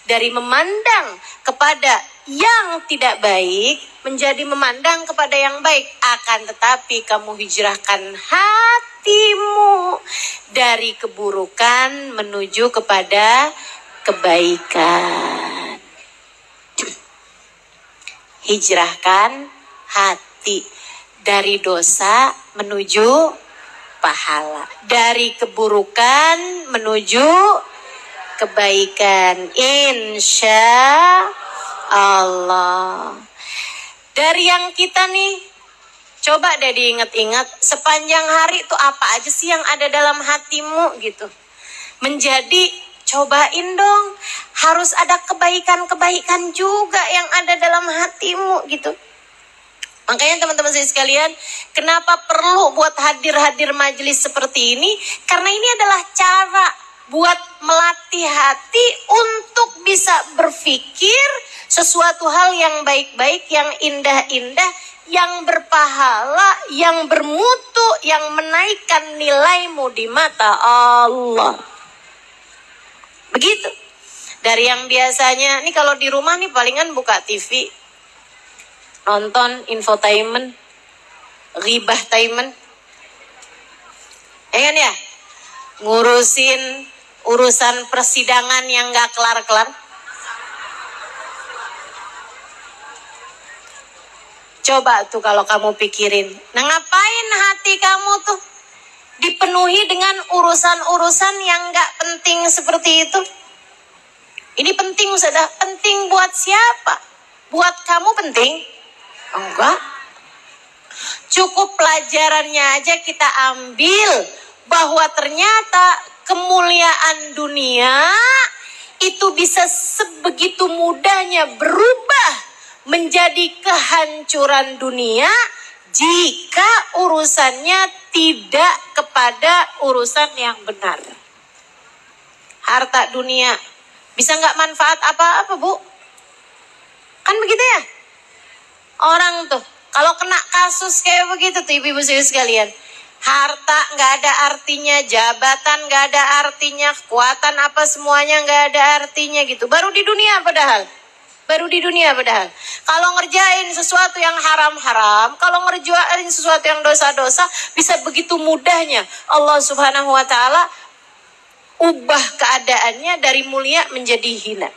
dari memandang kepada yang tidak baik menjadi memandang kepada yang baik, akan tetapi kamu hijrahkan hatimu dari keburukan menuju kepada kebaikan. Hijrahkan hati dari dosa menuju pahala, dari keburukan menuju kebaikan, insya Allah. Dari yang kita nih, coba deh diingat-ingat sepanjang hari itu apa aja sih yang ada dalam hatimu gitu. Menjadi cobain dong, harus ada kebaikan-kebaikan juga yang ada dalam hatimu gitu. Makanya teman-teman saya sekalian, kenapa perlu buat hadir-hadir majelis seperti ini? Karena ini adalah cara buat melatih hati untuk bisa berpikir sesuatu hal yang baik-baik, yang indah-indah, yang berpahala, yang bermutu, yang menaikkan nilaimu di mata Allah. Begitu. Dari yang biasanya, nih kalau di rumah nih palingan buka TV, nonton infotainment, ghibahtainment, ya kan ya? Ngurusin urusan persidangan yang gak kelar-kelar. Coba tuh kalau kamu pikirin, nah ngapain hati kamu tuh dipenuhi dengan urusan-urusan yang gak penting seperti itu? Ini penting Ustazah, penting buat siapa? Buat kamu penting? Enggak. Cukup pelajarannya aja kita ambil bahwa ternyata kemuliaan dunia itu bisa sebegitu mudahnya berubah menjadi kehancuran dunia jika urusannya tidak kepada urusan yang benar. Harta dunia bisa nggak manfaat apa-apa, Bu? Kan begitu ya? Orang tuh kalau kena kasus kayak begitu tuh ibu-ibu sekalian, harta nggak ada artinya, jabatan nggak ada artinya, kekuatan apa semuanya nggak ada artinya gitu. Baru di dunia padahal. Kalau ngerjain sesuatu yang haram-haram, kalau ngerjain sesuatu yang dosa-dosa, bisa begitu mudahnya Allah Subhanahu wa taala ubah keadaannya dari mulia menjadi hina.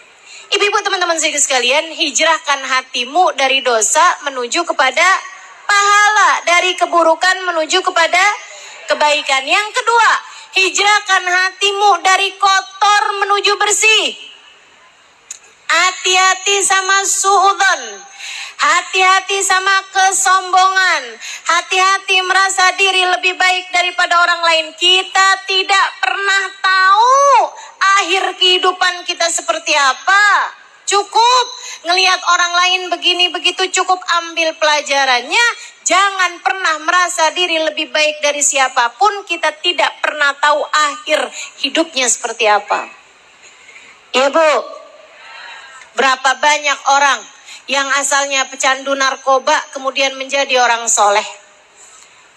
Ibu-ibu teman-teman sekalian, hijrahkan hatimu dari dosa menuju kepada pahala, dari keburukan menuju kepada kebaikan. Yang kedua, hijrahkan hatimu dari kotor menuju bersih. Hati-hati sama suudzon. Hati-hati sama kesombongan. Hati-hati merasa diri lebih baik daripada orang lain. Kita tidak pernah tahu akhir kehidupan kita seperti apa. Cukup ngelihat orang lain begini begitu, cukup ambil pelajarannya. Jangan pernah merasa diri lebih baik dari siapapun. Kita tidak pernah tahu akhir hidupnya seperti apa. Iya Bu, berapa banyak orang yang asalnya pecandu narkoba kemudian menjadi orang soleh.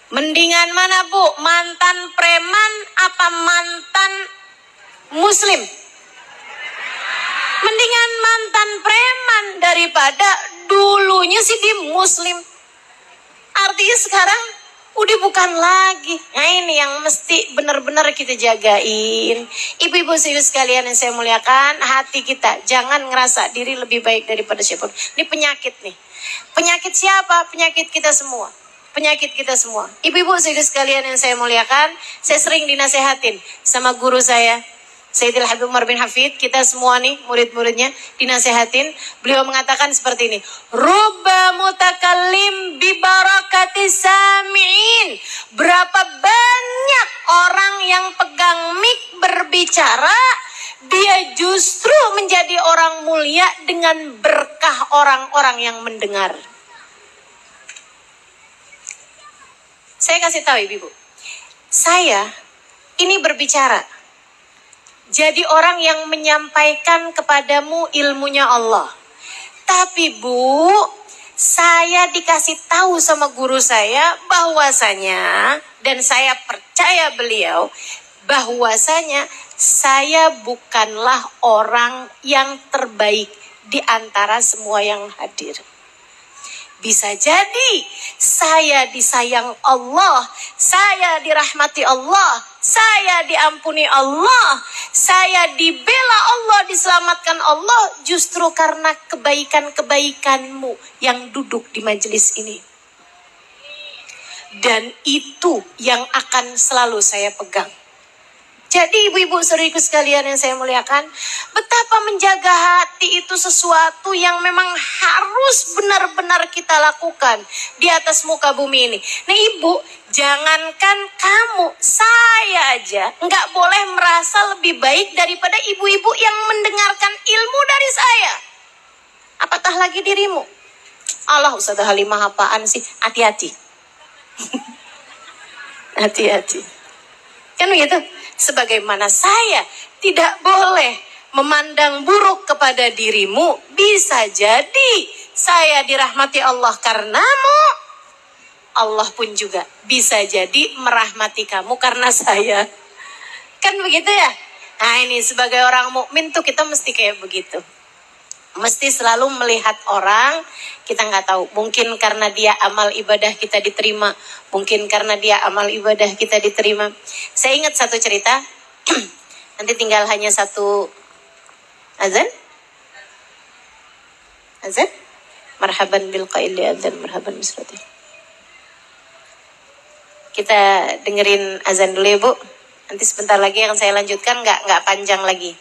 Mendingan mana Bu, mantan preman apa mantan muslim? Mendingan mantan preman daripada dulunya sih dia muslim. Artinya sekarang udah bukan lagi. Nah ini yang mesti benar-benar kita jagain. Ibu-ibu sekalian yang saya muliakan, hati kita jangan ngerasa diri lebih baik daripada siapapun. Ini penyakit nih. Penyakit siapa? Penyakit kita semua. Penyakit kita semua. Ibu-ibu sekalian yang saya muliakan, saya sering dinasehatin sama guru saya, Sayyidil Habib Umar bin Hafid. Kita semua nih murid-muridnya dinasehatin. Beliau mengatakan seperti ini. Rubba mutakallim bi barakati sami'in. Berapa banyak orang yang pegang mic berbicara, dia justru menjadi orang mulia dengan berkah orang-orang yang mendengar. Saya kasih tahu ibu, saya ini berbicara jadi orang yang menyampaikan kepadamu ilmunya Allah. Tapi Bu, saya dikasih tahu sama guru saya bahwasanya, dan saya percaya beliau, bahwasanya saya bukanlah orang yang terbaik di antara semua yang hadir. Bisa jadi saya disayang Allah, saya dirahmati Allah, saya diampuni Allah, saya dibela Allah, diselamatkan Allah justru karena kebaikan-kebaikanmu yang duduk di majelis ini. Dan itu yang akan selalu saya pegang. Jadi ibu-ibu saudariku sekalian yang saya muliakan, betapa menjaga hati itu sesuatu yang memang harus benar-benar kita lakukan di atas muka bumi ini. Nah ibu, jangankan kamu, saya aja nggak boleh merasa lebih baik daripada ibu-ibu yang mendengarkan ilmu dari saya. Apatah lagi dirimu. Allah, Ustazah Halimah apaan sih? Hati-hati. Hati-hati. Kan begitu? Sebagaimana saya tidak boleh memandang buruk kepada dirimu, bisa jadi saya dirahmati Allah karenamu. Allah pun juga bisa jadi merahmati kamu karena saya. Kan begitu ya? Nah ini sebagai orang mukmin tuh kita mesti kayak begitu. Mesti selalu melihat orang, kita nggak tahu. Mungkin karena dia amal ibadah kita diterima. Mungkin karena dia amal ibadah kita diterima. Saya ingat satu cerita. Nanti tinggal hanya satu azan. Azan? Marhaban bil qaili azan, marhaban bisrati. Kita dengerin azan dulu ya Bu. Nanti sebentar lagi akan saya lanjutkan, nggak panjang lagi.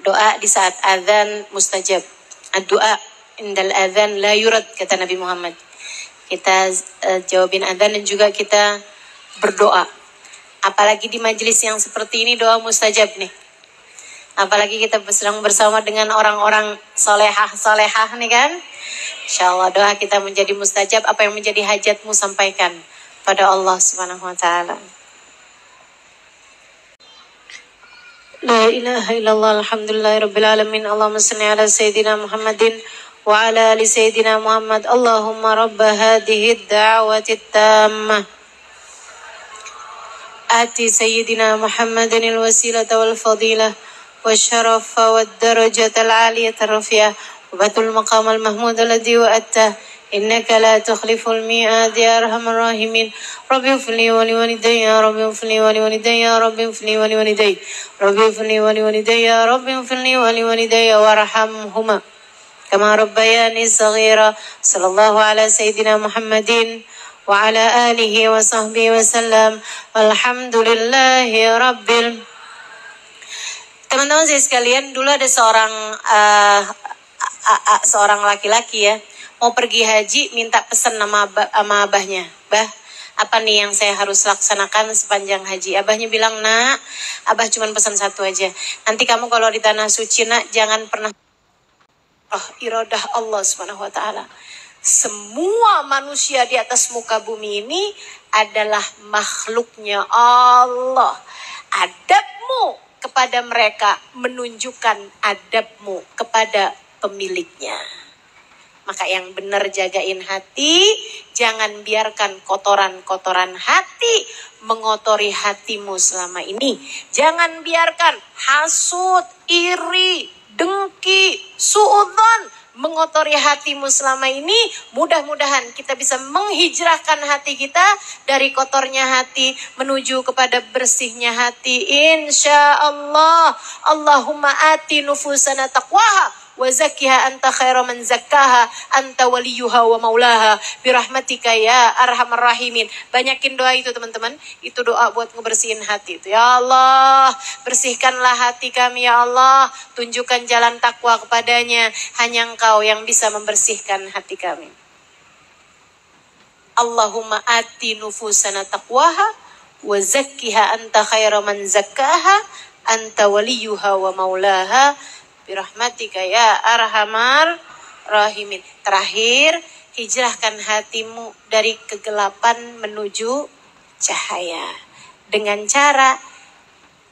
Doa di saat azan mustajab. Doa indal azan la yurad, kata Nabi Muhammad. Kita jawabin azan dan juga kita berdoa. Apalagi di majelis yang seperti ini doa mustajab nih. Apalagi kita sedang bersama dengan orang-orang solehah nih kan. Insyaallah doa kita menjadi mustajab. Apa yang menjadi hajatmu sampaikan pada Allah Subhanahu wa taala. La ilaha illallah, alhamdulillahi rabbil alamin. Allahumma salli ala sayyidina Muhammadin wa ala ali sayyidina Muhammad. Allahumma rabba hadhihi ad-da'wati at-tammah ati sayyidina Muhammadin al-wasilata wal fadilah wasyarafa wad darajata al-aliyata ar-rafi'ah wa batul maqam al-mahmud alladhi wa'atta. إنك لا تخلف الميعاد يا أرحم الراحمين. ربي اغفر لي ولوالدي يا ربي اغفر لي ولوالدي يا ربي اغفر لي ولوالدي ربي اغفر لي ولوالدي يا ربي اغفر لي ولوالدي وارحمهما كما ربياني صغيرا. صلى الله على سيدنا محمد وعلى آله وصحبه وسلم. الحمد لله رب Teman-teman saya sekalian, dulu ada seorang laki-laki ya, mau pergi haji, minta pesan sama abahnya. Bah, apa nih yang saya harus laksanakan sepanjang haji? Abahnya bilang, nak, abah cuma pesan satu aja. Nanti kamu kalau di tanah suci, nak, jangan pernah iradah Allah Subhanahu wa taala. Semua manusia di atas muka bumi ini adalah makhluknya Allah. Adabmu kepada mereka menunjukkan adabmu kepada pemiliknya. Maka yang benar jagain hati, jangan biarkan kotoran-kotoran hati mengotori hatimu selama ini. Jangan biarkan hasut, iri, dengki, suudzon mengotori hatimu selama ini. Mudah-mudahan kita bisa menghijrahkan hati kita dari kotornya hati menuju kepada bersihnya hati. Insya Allah. Allahumma ati nufusana taqwaha wa zakkiha anta khairu man zakkaha anta waliyuha wa maulaha birahmatika ya arhamar rahimin. Banyakin doa itu teman-teman. Itu doa buat ngebersihin hati itu. Ya Allah, bersihkanlah hati kami ya Allah. Tunjukkan jalan takwa kepadanya. Hanya Engkau yang bisa membersihkan hati kami. Allahumma ati nufusana taqwaha wa zakkiha anta khairu man zakkaha anta waliyuha wa maulaha birahmatika ya arhamar rahimin. Terakhir, hijrahkan hatimu dari kegelapan menuju cahaya. Dengan cara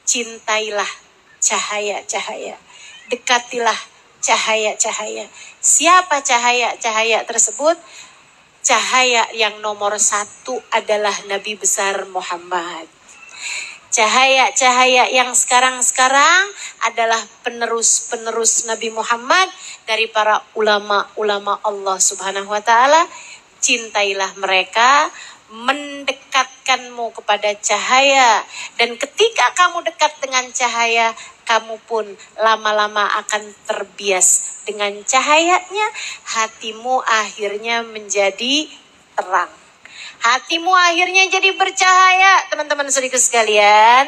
cintailah cahaya-cahaya. Dekatilah cahaya-cahaya. Siapa cahaya-cahaya tersebut? Cahaya yang nomor 1 adalah Nabi besar Muhammad. Cahaya-cahaya yang sekarang-sekarang adalah penerus-penerus Nabi Muhammad dari para ulama-ulama Allah Subhanahu wa taala. Cintailah mereka, mendekatkanmu kepada cahaya, dan ketika kamu dekat dengan cahaya, kamu pun lama-lama akan terbias dengan cahayanya. Hatimu akhirnya menjadi terang. Hatimu akhirnya jadi bercahaya. Teman-teman saudaraku sekalian,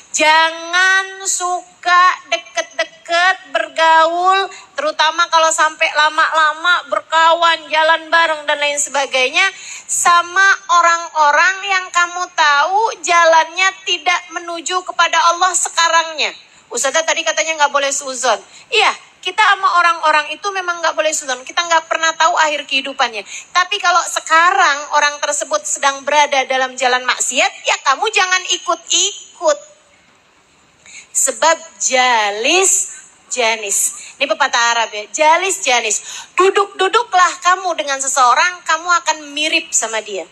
jangan suka deket-deket bergaul, terutama kalau sampai lama-lama berkawan, jalan bareng dan lain sebagainya, sama orang-orang yang kamu tahu jalannya tidak menuju kepada Allah sekarangnya. Ustazah tadi katanya nggak boleh suzon. Iya, kita sama orang-orang itu memang nggak boleh suzon. Kita nggak pernah tahu akhir kehidupannya. Tapi kalau sekarang orang tersebut sedang berada dalam jalan maksiat, ya kamu jangan ikut-ikut. Sebab jalis janis. Ini pepatah Arab ya. Jalis janis. Duduk-duduklah kamu dengan seseorang, kamu akan mirip sama dia.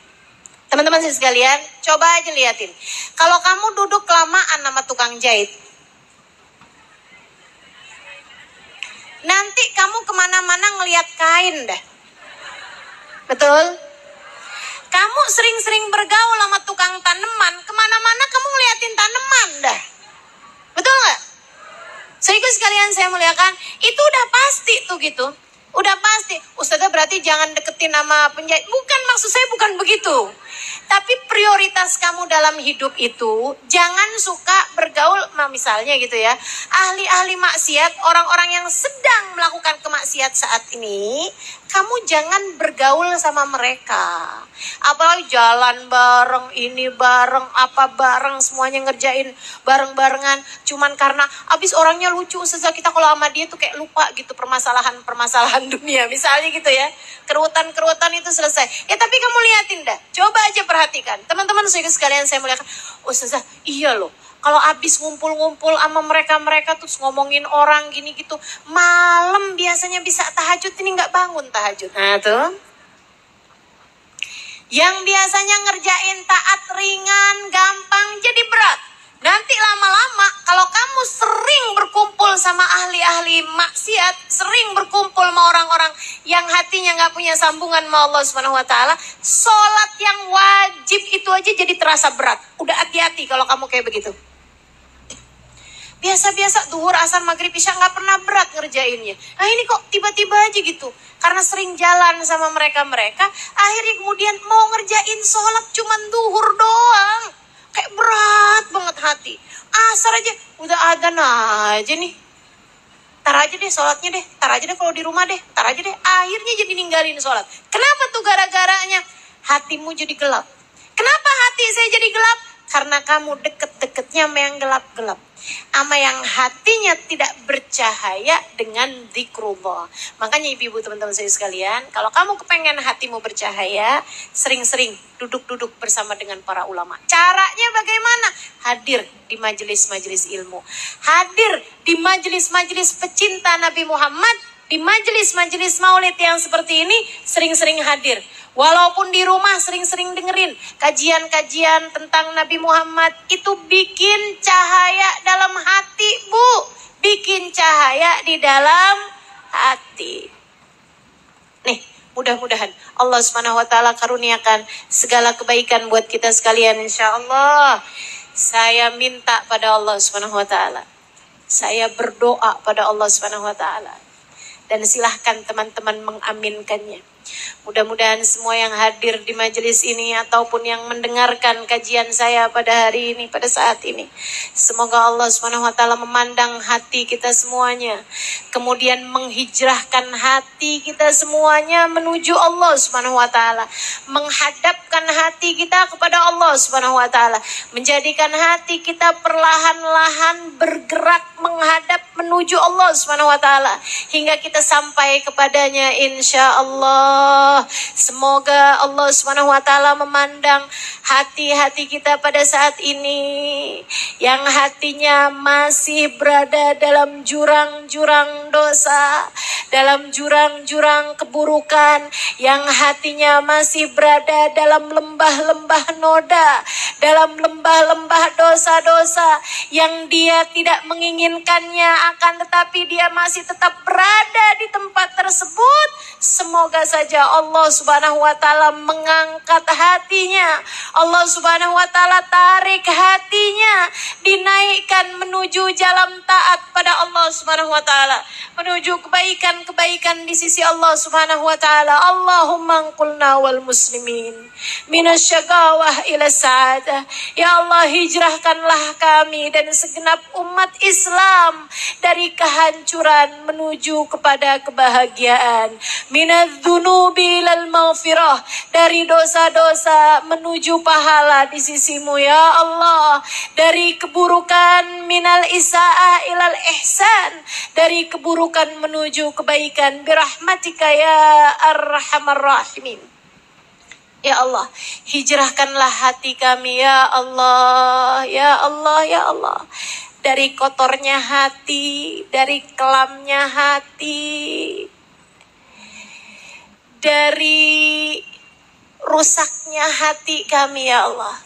Teman-teman sekalian, coba aja liatin. Kalau kamu duduk kelamaan sama tukang jahit, nanti kamu kemana-mana ngelihat kain dah. Betul? Kamu sering-sering bergaul sama tukang tanaman, kemana-mana kamu ngeliatin tanaman dah. Betul nggak? Saudaraku sekalian saya muliakan, itu udah pasti tuh gitu. Udah pasti. Ustazah berarti jangan deketin sama penjahit. Bukan, maksud saya bukan begitu. Tapi prioritas kamu dalam hidup itu jangan suka bergaul, misalnya gitu ya, ahli-ahli maksiat, orang-orang yang sedang melakukan kemaksiat saat ini, kamu jangan bergaul sama mereka. Apalagi jalan bareng, ini bareng, apa bareng, semuanya ngerjain bareng-barengan. Cuman karena abis orangnya lucu, Ustazah, kita kalau sama dia tuh kayak lupa gitu permasalahan dunia. Misalnya gitu ya, kerutan-kerutan itu selesai. Ya tapi kamu liatin dah, coba aja perhatikan. Teman-teman sekalian saya muliakan, Ustazah, iya loh. Kalau abis ngumpul-ngumpul sama mereka-mereka terus ngomongin orang gini gitu, malam biasanya bisa tahajud, ini nggak bangun tahajud. Nah tuh, yang biasanya ngerjain taat ringan, gampang, jadi berat. Nanti lama-lama kalau kamu sering berkumpul sama ahli-ahli maksiat, sering berkumpul sama orang-orang yang hatinya nggak punya sambungan sama Allah Subhanahu Wa Taala, sholat yang wajib itu aja jadi terasa berat. Udah hati-hati kalau kamu kayak begitu. Biasa-biasa duhur, asar, maghrib, isya nggak pernah berat ngerjainnya. Nah ini kok tiba-tiba aja gitu. Karena sering jalan sama mereka-mereka, akhirnya kemudian mau ngerjain sholat cuman duhur doang. Kayak berat banget hati. Asar aja udah adzan aja nih. Tar aja deh sholatnya deh, tar aja deh kalau di rumah deh, tar aja deh. Akhirnya jadi ninggalin sholat. Kenapa tuh gara-garanya? Hatimu jadi gelap. Kenapa hati saya jadi gelap? Karena kamu deket-deketnya sama yang gelap-gelap. Sama yang hatinya tidak bercahaya dengan zikrullah. Makanya ibu-ibu teman-teman saya sekalian, kalau kamu kepengen hatimu bercahaya, sering-sering duduk-duduk bersama dengan para ulama. Caranya bagaimana? Hadir di majelis-majelis ilmu. Hadir di majelis-majelis pecinta Nabi Muhammad. Di majelis-majelis maulid yang seperti ini, sering-sering hadir. Walaupun di rumah sering-sering dengerin kajian-kajian tentang Nabi Muhammad, itu bikin cahaya dalam hati, Bu. Bikin cahaya di dalam hati. Nih, mudah-mudahan Allah Subhanahu wa taala karuniakan segala kebaikan buat kita sekalian, insyaallah. Saya minta pada Allah Subhanahu wa taala. Saya berdoa pada Allah Subhanahu wa taala. Dan silahkan teman-teman mengaminkannya. Mudah-mudahan semua yang hadir di majelis ini ataupun yang mendengarkan kajian saya pada hari ini, pada saat ini, semoga Allah SWT memandang hati kita semuanya, kemudian menghijrahkan hati kita semuanya menuju Allah SWT, menghadapkan hati kita kepada Allah SWT, menjadikan hati kita perlahan-lahan bergerak menghadap menuju Allah SWT hingga kita sampai kepadanya, insya Allah. Semoga Allah SWT memandang hati-hati kita pada saat ini yang hatinya masih berada dalam jurang-jurang dosa, dalam jurang-jurang keburukan, yang hatinya masih berada dalam lembah-lembah noda, dalam lembah-lembah dosa-dosa yang dia tidak menginginkannya, akan tetapi dia masih tetap berada di tempat tersebut. Semoga saja Allah Subhanahu wa taala mengangkat hatinya. Allah Subhanahu wa taala tarik hatinya, dinaikkan menuju jalan taat pada Allah Subhanahu wa taala, menuju kebaikan-kebaikan di sisi Allah Subhanahu wa taala. Allahumma anqulna wal muslimin minasyaqawah ila sa'adah. Ya Allah, hijrahkanlah kami dan segenap umat Islam dari kehancuran menuju kepada kebahagiaan. Minadz-dzunubi ilal maghfirah, dari dosa-dosa menuju pahala di sisimu ya Allah. Dari keburukan minal isa'ah ilal ihsan, dari keburukan menuju kebaikan. Birahmatika ya arhamar rahimin. Ya Allah, hijrahkanlah hati kami ya Allah, ya Allah, ya Allah. Dari kotornya hati, dari kelamnya hati, dari rusaknya hati kami ya Allah,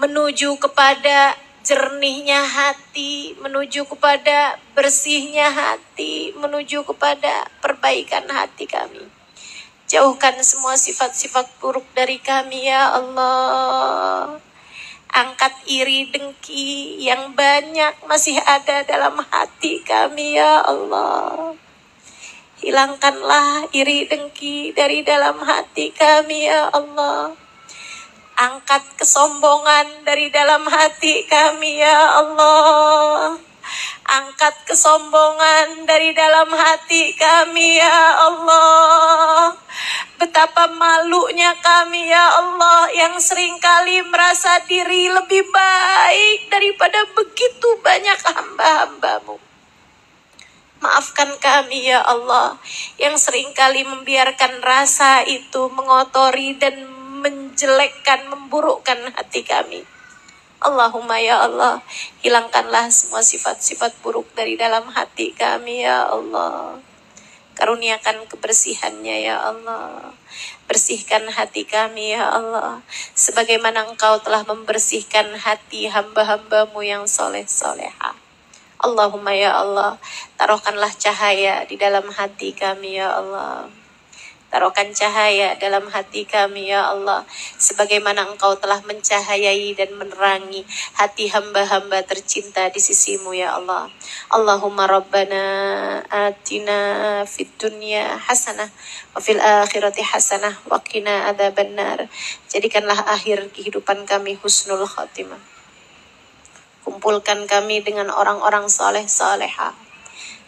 menuju kepada jernihnya hati, menuju kepada bersihnya hati, menuju kepada perbaikan hati kami. Jauhkan semua sifat-sifat buruk dari kami ya Allah. Angkat iri dengki yang banyak masih ada dalam hati kami ya Allah. Hilangkanlah iri dengki dari dalam hati kami ya Allah. Angkat kesombongan dari dalam hati kami ya Allah. Angkat kesombongan dari dalam hati kami ya Allah. Betapa malunya kami ya Allah, yang seringkali merasa diri lebih baik daripada begitu banyak hamba-hambamu. Maafkan kami ya Allah, yang seringkali membiarkan rasa itu mengotori dan menjelekkan, memburukkan hati kami. Allahumma ya Allah, hilangkanlah semua sifat-sifat buruk dari dalam hati kami ya Allah. Karuniakan kebersihannya ya Allah. Bersihkan hati kami ya Allah, sebagaimana Engkau telah membersihkan hati hamba-hambamu yang soleh-soleha. Allahumma ya Allah, taruhkanlah cahaya di dalam hati kami ya Allah. Taruhkan cahaya dalam hati kami ya Allah, sebagaimana Engkau telah mencahayai dan menerangi hati hamba-hamba tercinta di sisimu ya Allah. Allahumma rabbana atina fid dunya hasanah wa fil akhirati hasanah wa qina adzabannar. Jadikanlah akhir kehidupan kami husnul khatimah. kumpulkan kami dengan orang-orang soleh soleha,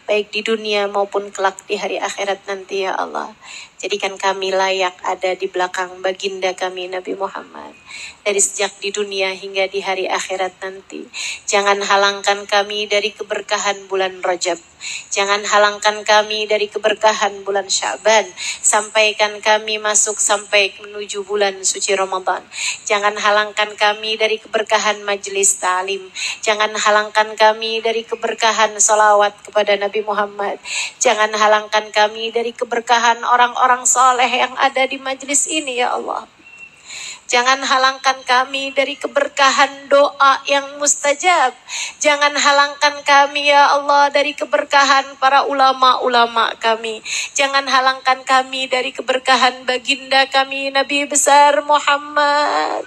baik di dunia maupun kelak di hari akhirat nanti ya Allah. Jadikan kami layak ada di belakang baginda kami Nabi Muhammad dari sejak di dunia hingga di hari akhirat nanti. Jangan halangkan kami dari keberkahan bulan Rajab. Jangan halangkan kami dari keberkahan bulan Sya'ban. Sampaikan kami masuk sampai menuju bulan suci Ramadan. Jangan halangkan kami dari keberkahan majelis ta'lim. Jangan halangkan kami dari keberkahan salawat kepada Nabi Muhammad. Jangan halangkan kami dari keberkahan orang-orang soleh yang ada di majelis ini ya Allah. Jangan halangkan kami dari keberkahan doa yang mustajab. Jangan halangkan kami ya Allah dari keberkahan para ulama-ulama kami. Jangan halangkan kami dari keberkahan baginda kami Nabi besar Muhammad.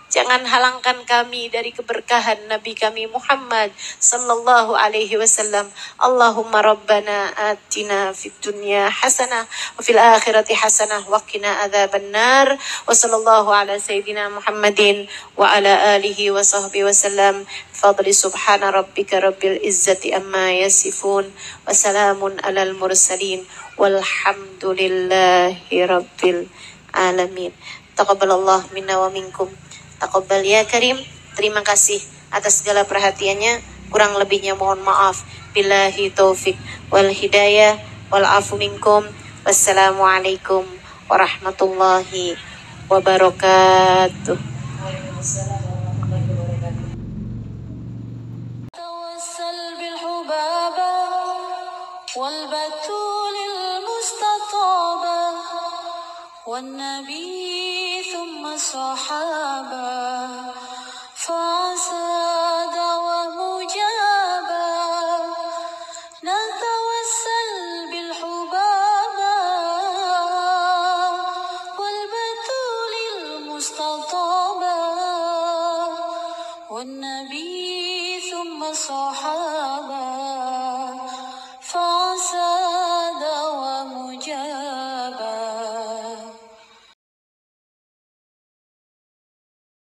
Jangan halangkan kami dari keberkahan Nabi kami Muhammad sallallahu alaihi wasallam. Allahumma rabbana atina fid dunya hasanah wa fil akhirati hasanah wa qina adzabannar. Wa sallallahu ala sayyidina Muhammadin wa ala alihi wa sahbihi wasallam. Fadli subhana rabbika rabbil izzati amma yasifun wa salamun alal mursalin walhamdulillahi rabbil alamin. Taqabbalallah minna wa minkum. Taqabbal ya Karim. Terima kasih atas segala perhatiannya. Kurang lebihnya mohon maaf. Billahi taufik wal hidayah wal afu minkum. Wassalamualaikum warahmatullahi wabarakatuh. توسل بالحبابة والبتول المستطابة والنبي ثم الصحابة فعسى دعوة مجابة نتوسل بالحبابة والبتول المستطابة والنبي ثم الصحابة